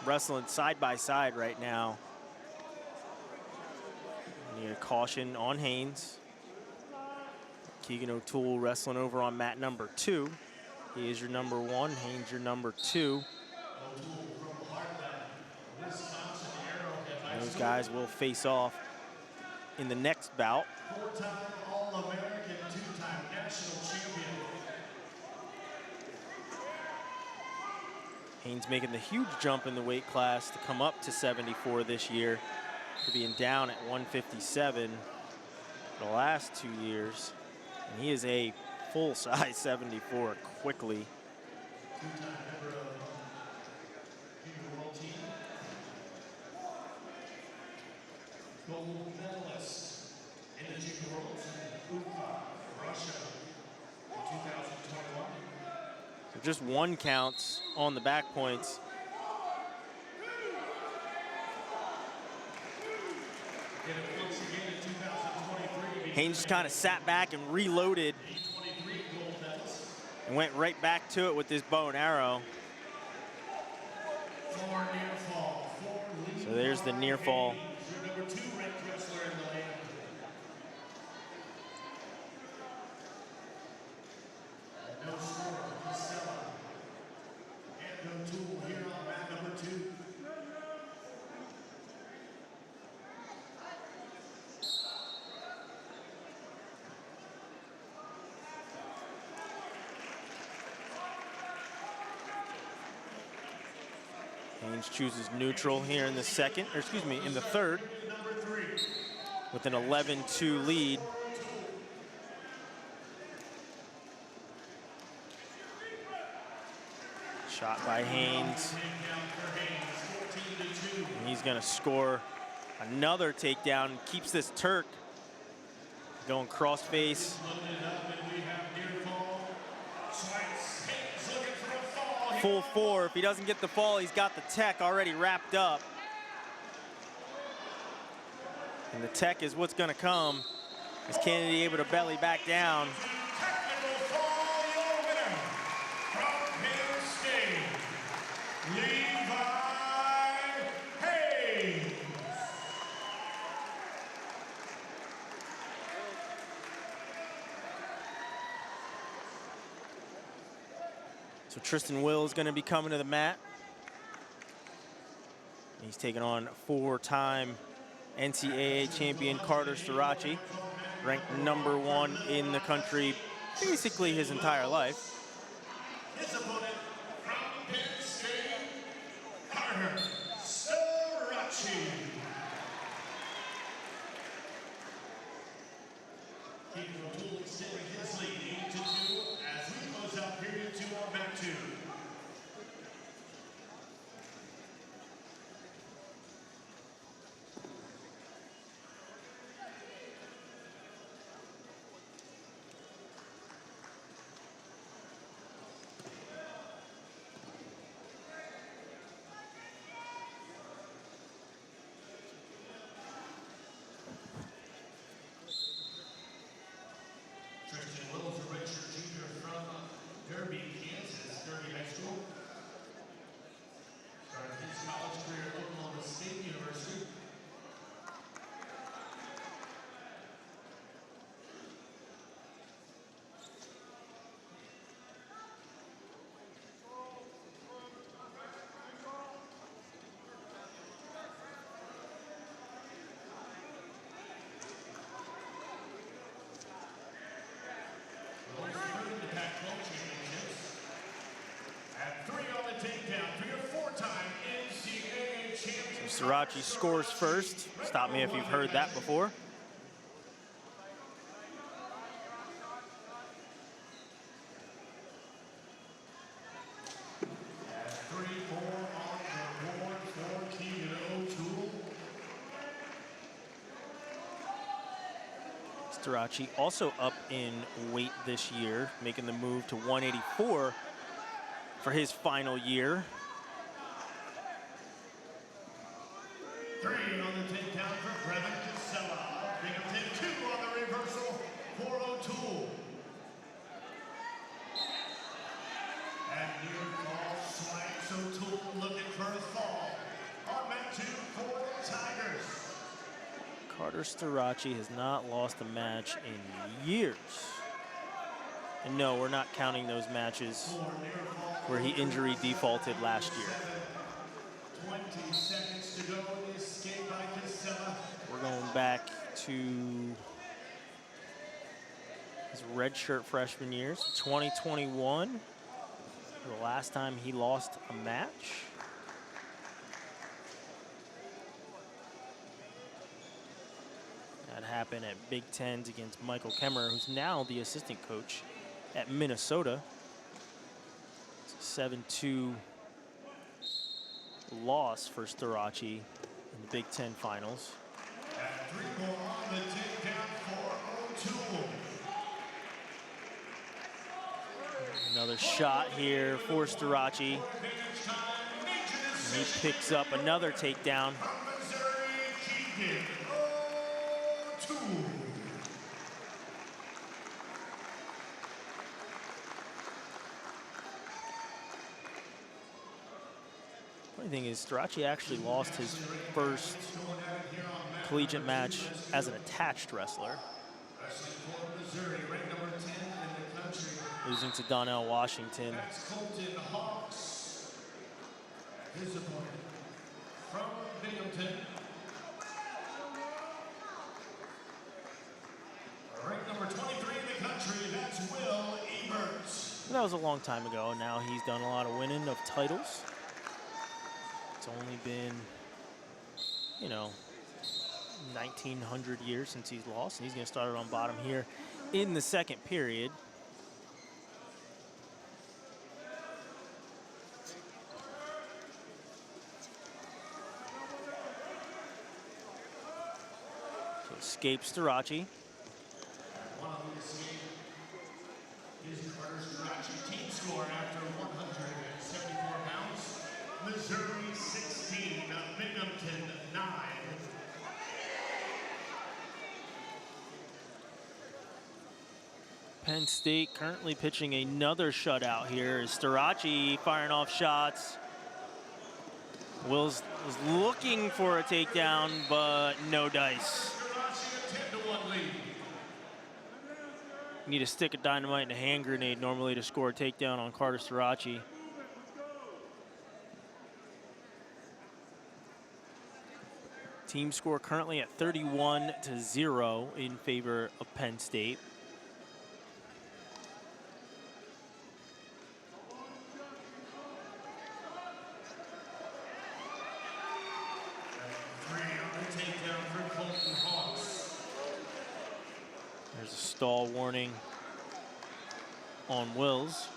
wrestling side by side right now. You need a caution on Haines. Keegan O'Toole wrestling over on mat #2. He is your #1, Haines your #2. And those guys will face off in the next bout. Four-time All-American, two-time national champion, Haines making the huge jump in the weight class to come up to 74 this year, to being down at 157 the last 2 years. And he is a full-size 74 quickly. Two-time member of Junior World Team. Gold medalist in the Junior Worlds in Russia in 2021. So just one counts on the back points. Haines just kind of sat back and reloaded and went right back to it with this bow and arrow. So there's the near fall. Number 2 ranked wrestler in the land. No score, Kasak. And no tool here on mat number 2. Haines chooses neutral here in the second, or excuse me, in the third, with an 11-2 lead. Shot by Haines. And he's gonna score another takedown, keeps this Turk going cross face. Full 4. If he doesn't get the fall, he's got the tech already wrapped up. And the tech is what's gonna come. Is Kennedy able to belly back down? Technical fall, your winner from Penn State, Levi Haines. So Tristan Will is gonna be coming to the mat. He's taking on 4-time NCAA champion Carter Starocci, ranked number 1 in the country basically his entire life. His opponent from Penn State, Carter Starocci. Keeping O'Toole extending his lead 8-2 as we close out period 2 on mat 2. Tristan Will is a redshirt junior from Derby, Kansas, Derby High School. Started his college career at Oklahoma State University. Starocci scores first. Stop me if you've heard that before. Starocci also up in weight this year, making the move to 184 for his final year. 3 on the takedown for Braden. Binghamton 2 on the reversal for O'Toole. And near fall swipes O'Toole looking for a fall. On mat 2 for the Tigers. Carter Starocci has not lost a match in years. And no, we're not counting those matches where he injury defaulted last year. 20 seconds to go. Escape by Kasak. We're going back to his redshirt freshman years, 2021. The last time he lost a match. That happened at Big Tens against Michael Kemmerer, who's now the assistant coach at Minnesota. It's a 7-2 loss for Starocci in the Big Ten finals. At 3 more on the takedown for O'Toole. Another shot here for Starocci. He picks up another takedown. Funny thing is, Starocci actually lost his first collegiate match as an attached wrestler, losing to Donnell Washington. His opponent from Binghamton, ranked number 23 in the country, that's Will Ebert. That was a long time ago. Now he's done a lot of winning of titles. It's only been, you know, 1,900 years since he's lost, and he's going to start it on bottom here in the second period. Escapes Starocci. One of the escape is Starocci team score after 174 pounds. Missouri 16, Binghamton 9. Penn State currently pitching another shutout here. Is Starocci firing off shots. Wills was looking for a takedown, but no dice. You need a stick of dynamite and a hand grenade normally to score a takedown on Carter Starocci. Team score currently at 31-0 in favor of Penn State. There's a stall warning on Wills.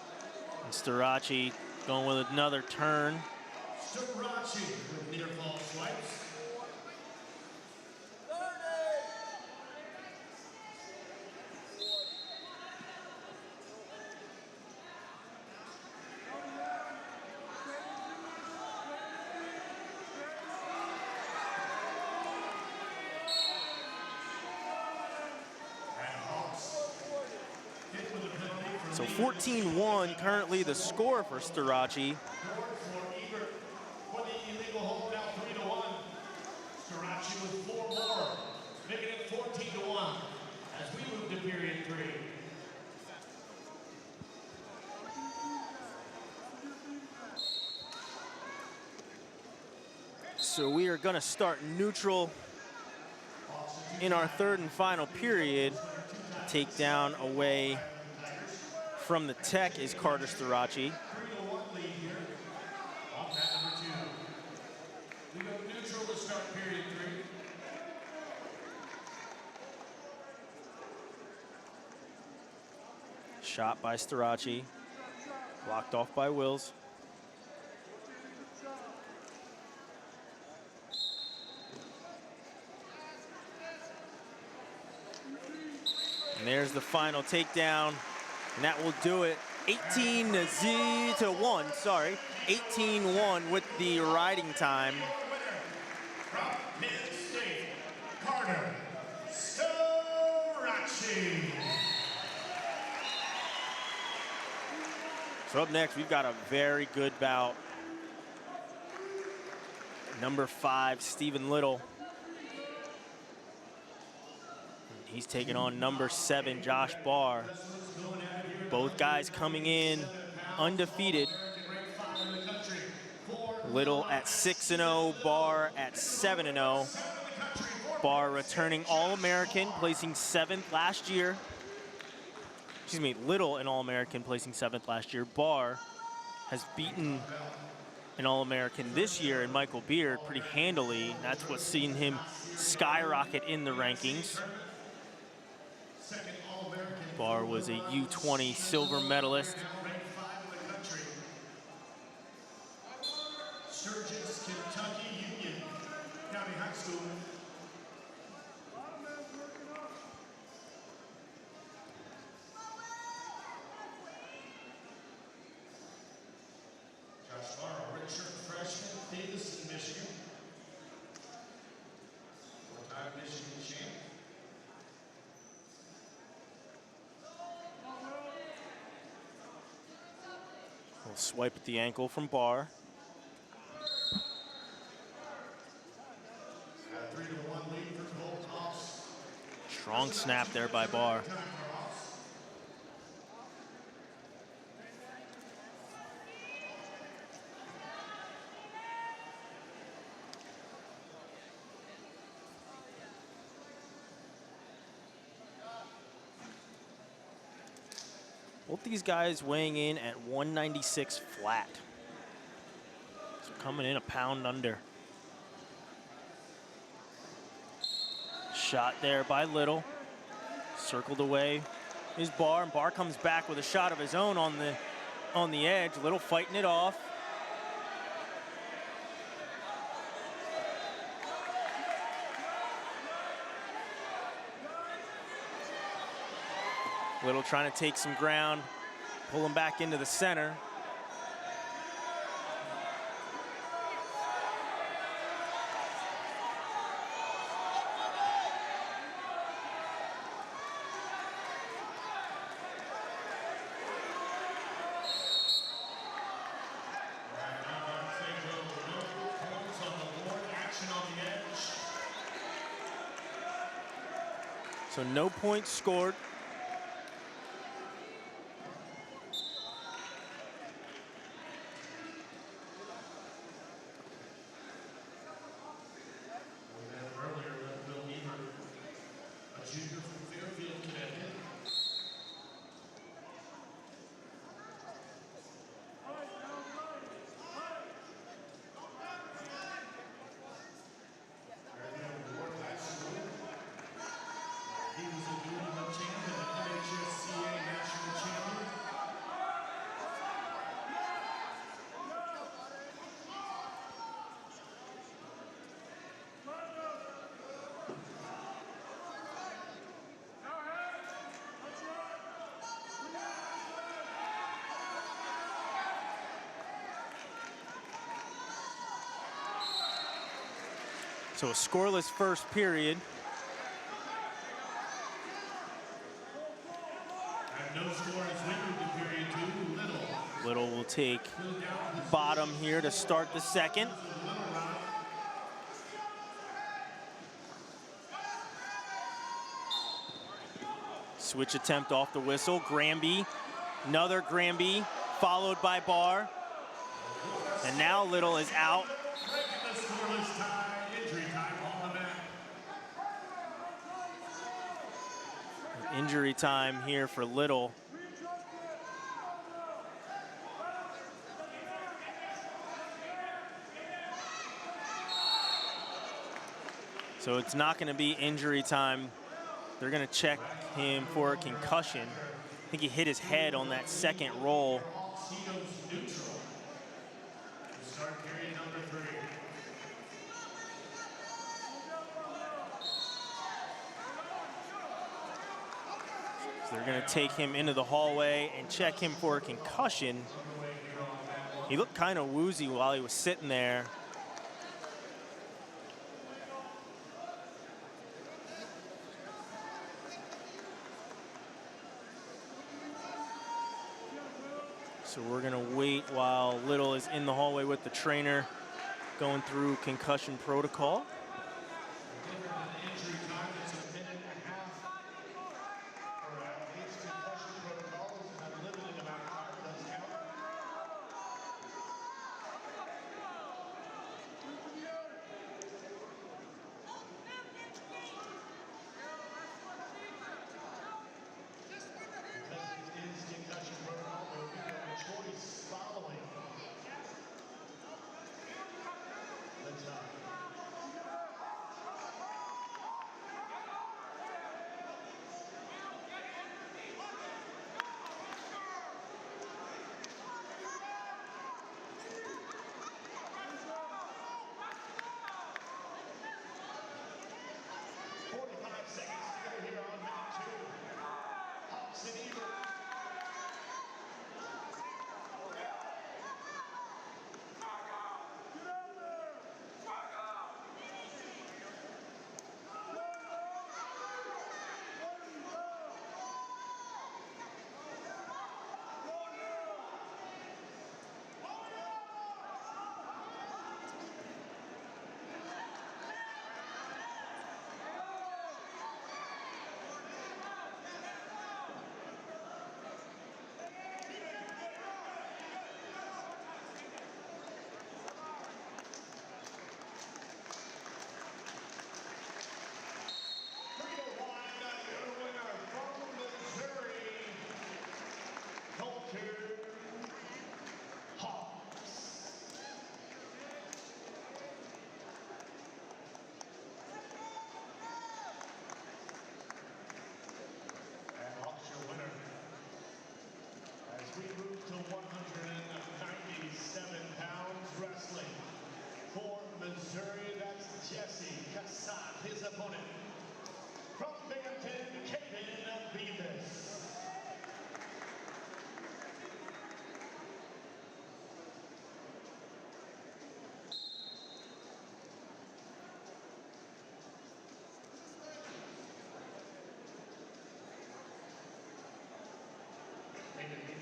And Starocci going with another turn. Starocci with near fall swipes. So 14-1 currently the score for Starocci. Starocci with 4 more, making it 14-1 as we move to period 3. So we are going to start neutral in our third and final period. Takedown away from the tech is Carter Starocci. 3-1 lead here on mat number 2. We go neutral to start period 3. Shot by Starocci, blocked off by Wills. And there's the final takedown. And that will do it. 18-1, sorry. 18-1 with the riding time. From Penn State, Carter Starocci. So up next, we've got a very good bout. Number 5, Stephen Little. He's taking on number 7, Josh Barr. Both guys coming in undefeated. Little at 6-0, Barr at 7-0. Barr returning All-American, placing 7th last year. Excuse me, Little an All-American, placing 7th last year. Barr has beaten an All-American this year in Michael Beard pretty handily. That's what's seen him skyrocket in the rankings. Barr was a U20 silver medalist. Sturgis, Kentucky Union County High School. Josh Barr, redshirt freshman, Davis, Michigan. Four-time Michigan champ. We'll swipe at the ankle from Barr. 3-1 lead for Cole House. Strong snap there by Barr. Both these guys weighing in at 196 flat. So coming in a pound under. Shot there by Little. Circled away is Barr, and Barr comes back with a shot of his own on the edge. Little fighting it off. Little trying to take some ground, pull him back into the center. So no points scored. So a scoreless first period. And no score is leading to period 2. Little will take bottom here to start the second. Switch attempt off the whistle. Granby, another Granby, followed by Barr. And now Little is out. Injury time here for Little. So it's not going to be injury time. They're going to check him for a concussion. I think he hit his head on that second roll. So they're going to take him into the hallway and check him for a concussion. He looked kind of woozy while he was sitting there. So we're gonna wait while Little is in the hallway with the trainer going through concussion protocol. Missouri, that's Jesse Kasak, his opponent. From Binghamton, Jaden.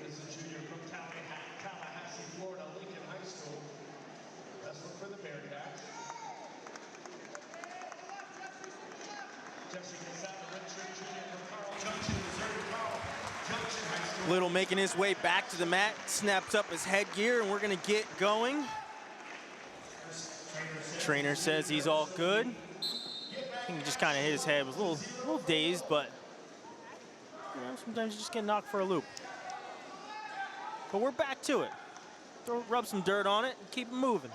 Is a junior from Tallahassee, Florida, Lincoln High School. Wrestling for the Bearcats. Jesse Kasak, redshirt junior from Carl Junction, Missouri, Carl Junction High School. Little making his way back to the mat, snaps up his headgear, and we're gonna get going. Trainer says he's all good. I think he just kind of hit his head, was a little dazed, but you know, sometimes you just get knocked for a loop. But we're back to it. Rub some dirt on it and keep it moving.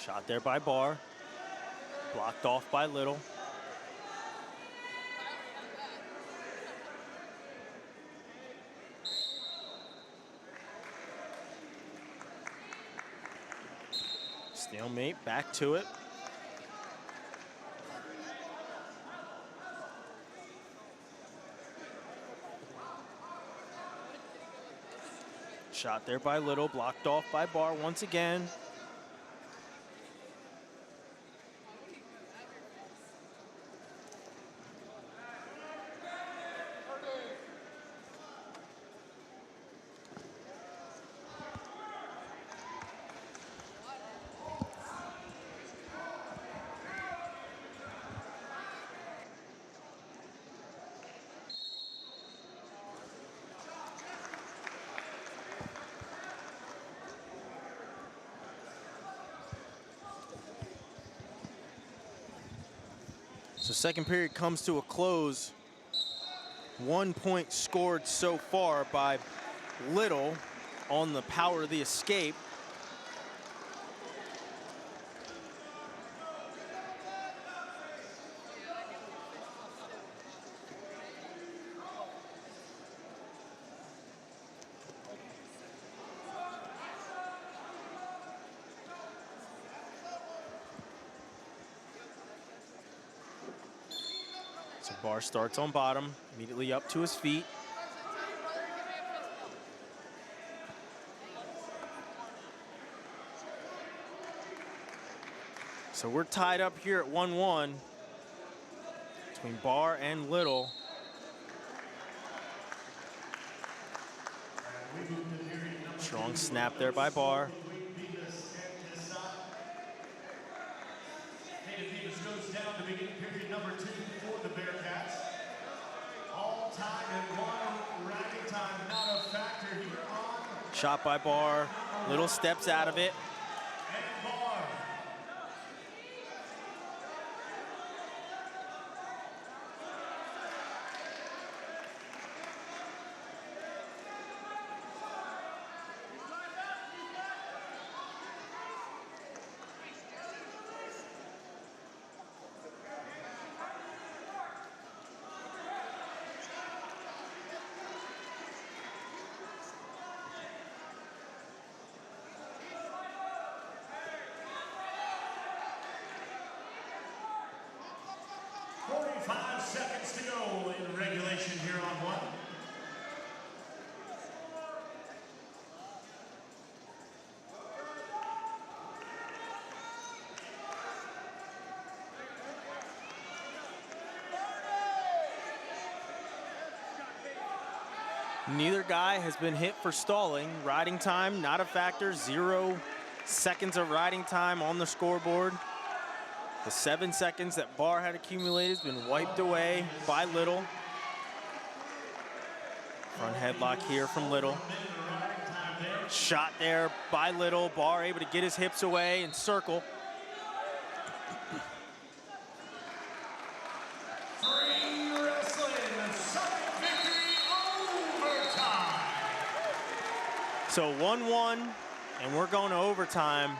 Shot there by Barr. Blocked off by Little. Stalemate, back to it. Shot there by Little, blocked off by Barr once again. So second period comes to a close. 1 point scored so far by Little on the power of the escape. So Barr starts on bottom, immediately up to his feet. So we're tied up here at 1-1 between Barr and Little. Strong snap there by Barr. Goes down to begin period number 2 for the Bearcats. All time and one riding time, not a factor here on. Shot by Barr. Little steps out of it. And Barr. Seconds to go in regulation here on one. Neither guy has been hit for stalling. Riding time, not a factor. 0 seconds of riding time on the scoreboard. The 7 seconds that Barr had accumulated has been wiped away by Little. Front headlock here from Little. Shot there by Little. Barr able to get his hips away and circle. Free wrestling, second victory overtime. So 1-1, and we're going to overtime.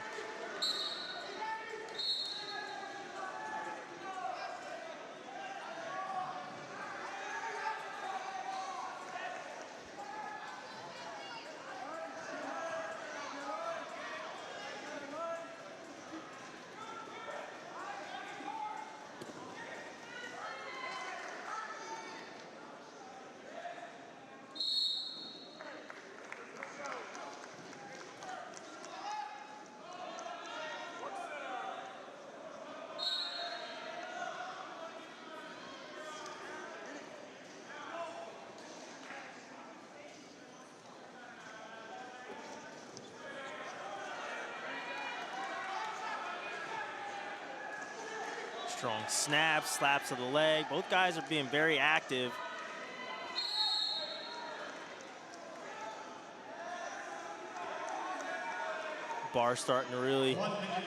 Strong snaps, slaps of the leg. Both guys are being very active. Barr starting to really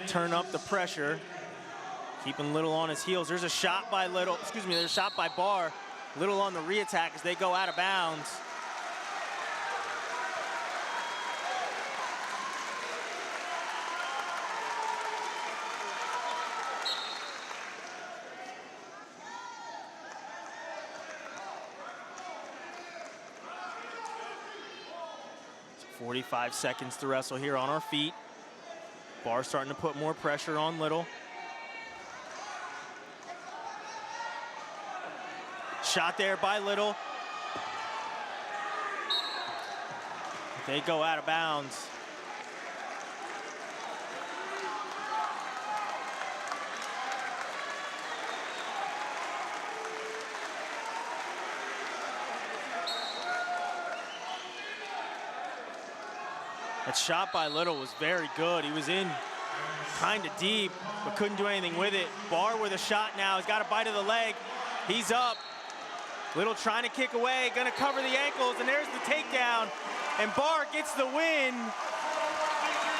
turn up the pressure. Keeping Little on his heels. There's a shot by Little, excuse me, there's a shot by Barr. Little on the re-attack as they go out of bounds. So 45 seconds to wrestle here on our feet. Barr starting to put more pressure on Little. Shot there by Little. They go out of bounds. That shot by Little was very good. He was in kind of deep, but couldn't do anything with it. Barr with a shot now. He's got a bite of the leg. He's up. Little trying to kick away, gonna cover the ankles, and there's the takedown. And Barr gets the win.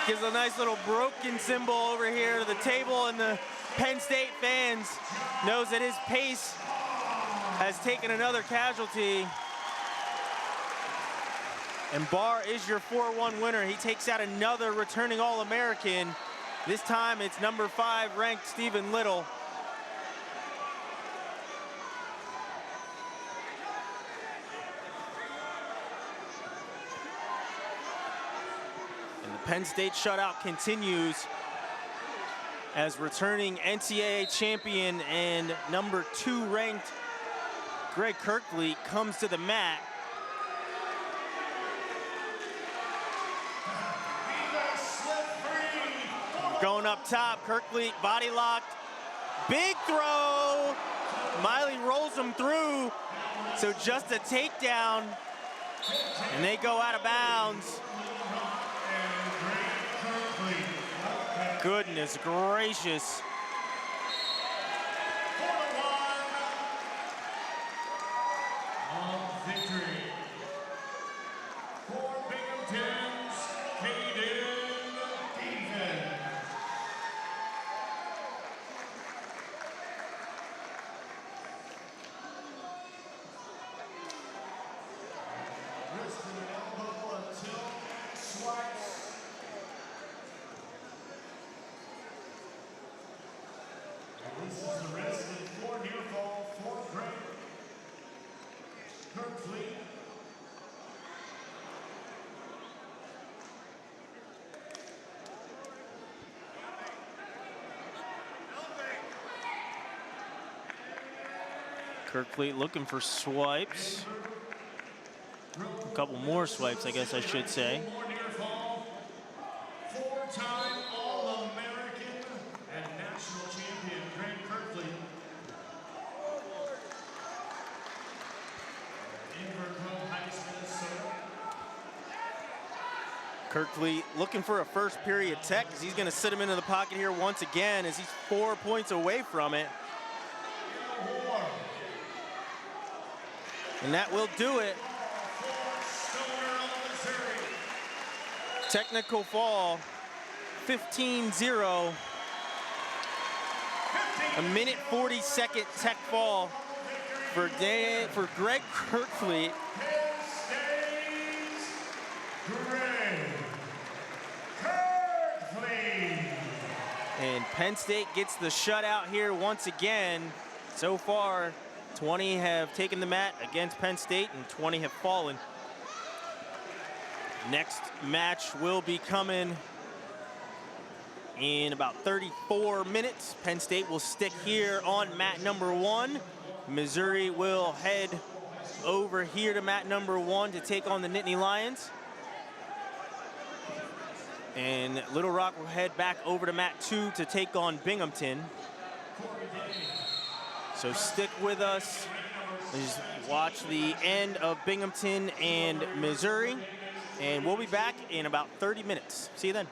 Gives a nice little broken symbol over here to the table, and the Penn State fans knows that his pace has taken another casualty. And Barr is your 4-1 winner. He takes out another returning All-American. This time it's number 5 ranked Stephen Little. And the Penn State shutout continues as returning NCAA champion and number 2 ranked Kerkvliet comes to the mat. Going up top, Kerkvliet body locked. Big throw. Miley rolls him through. So just a takedown. And they go out of bounds. Goodness gracious. This is the wrestling for near fall, 4th grade. Kerkvliet. Kerkvliet looking for swipes. A couple more swipes, I guess I should say. Four-time All-American and national champion Kerkvliet. Kerkvliet looking for a first period tech as he's going to sit him into the pocket here once again as he's 4 points away from it. And that will do it Technical fall, 15-0. A minute 40-second tech fall for Greg Kerkvliet. And Penn State gets the shutout here once again. So far, 20 have taken the mat against Penn State and 20 have fallen. Next match will be coming in about 34 minutes. Penn State will stick here on mat number 1. Missouri will head over here to mat number 1 to take on the Nittany Lions. And Little Rock will head back over to mat 2 to take on Binghamton. So stick with us. Just watch the end of Binghamton and Missouri. And we'll be back in about 30 minutes. See you then.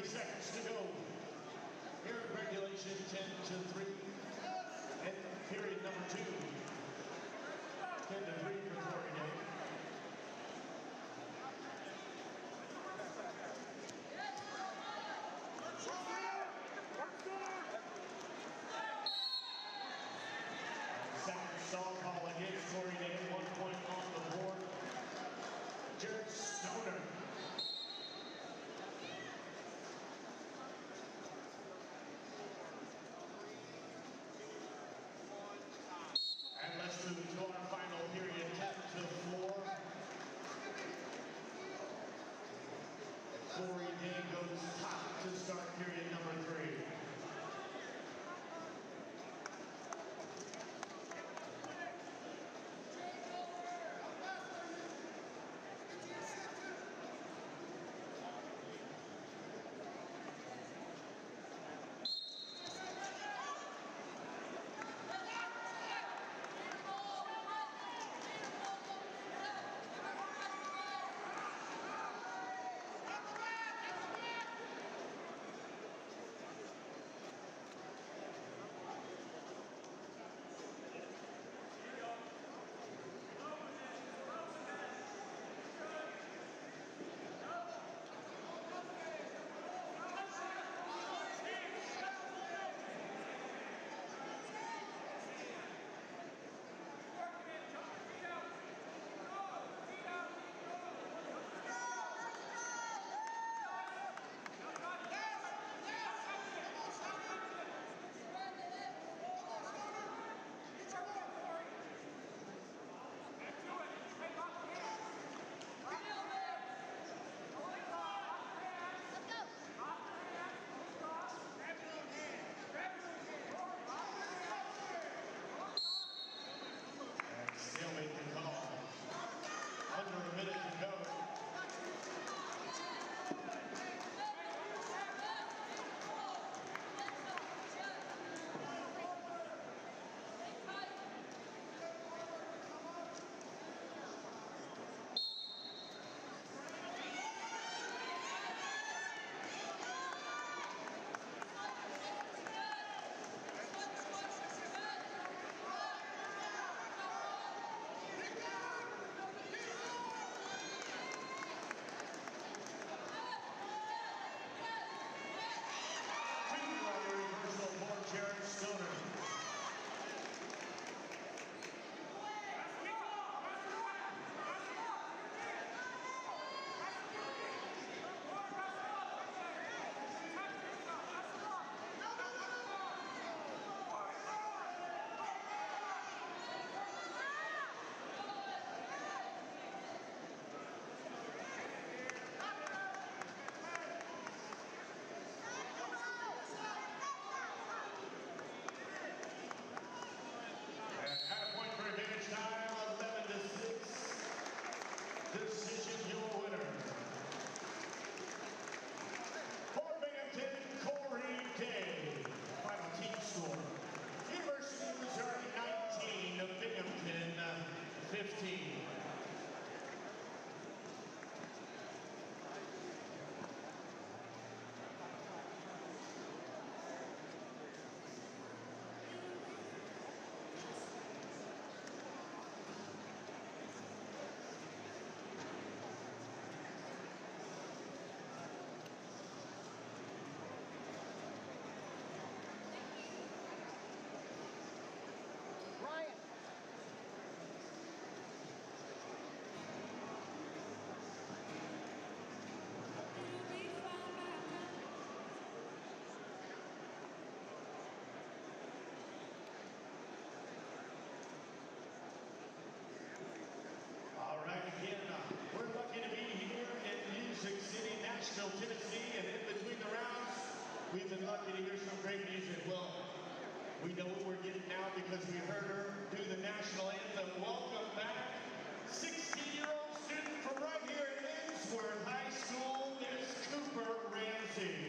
Seconds to go. Here in regulation, 10-3. And period number 2. 10-3 for Corey Day. Second stall call against Corey Day. 1 point on the board. Jared Stoner. And let's move to our final period, 10-4. Corey Day goes top to start period number 3. Tennessee, and in between the rounds, we've been lucky to hear some great music. Well, we know what we're getting now because we heard her do the national anthem. Welcome back, 16-year-old student from right here at Ainsworth High School, Miss Cooper Ramsey.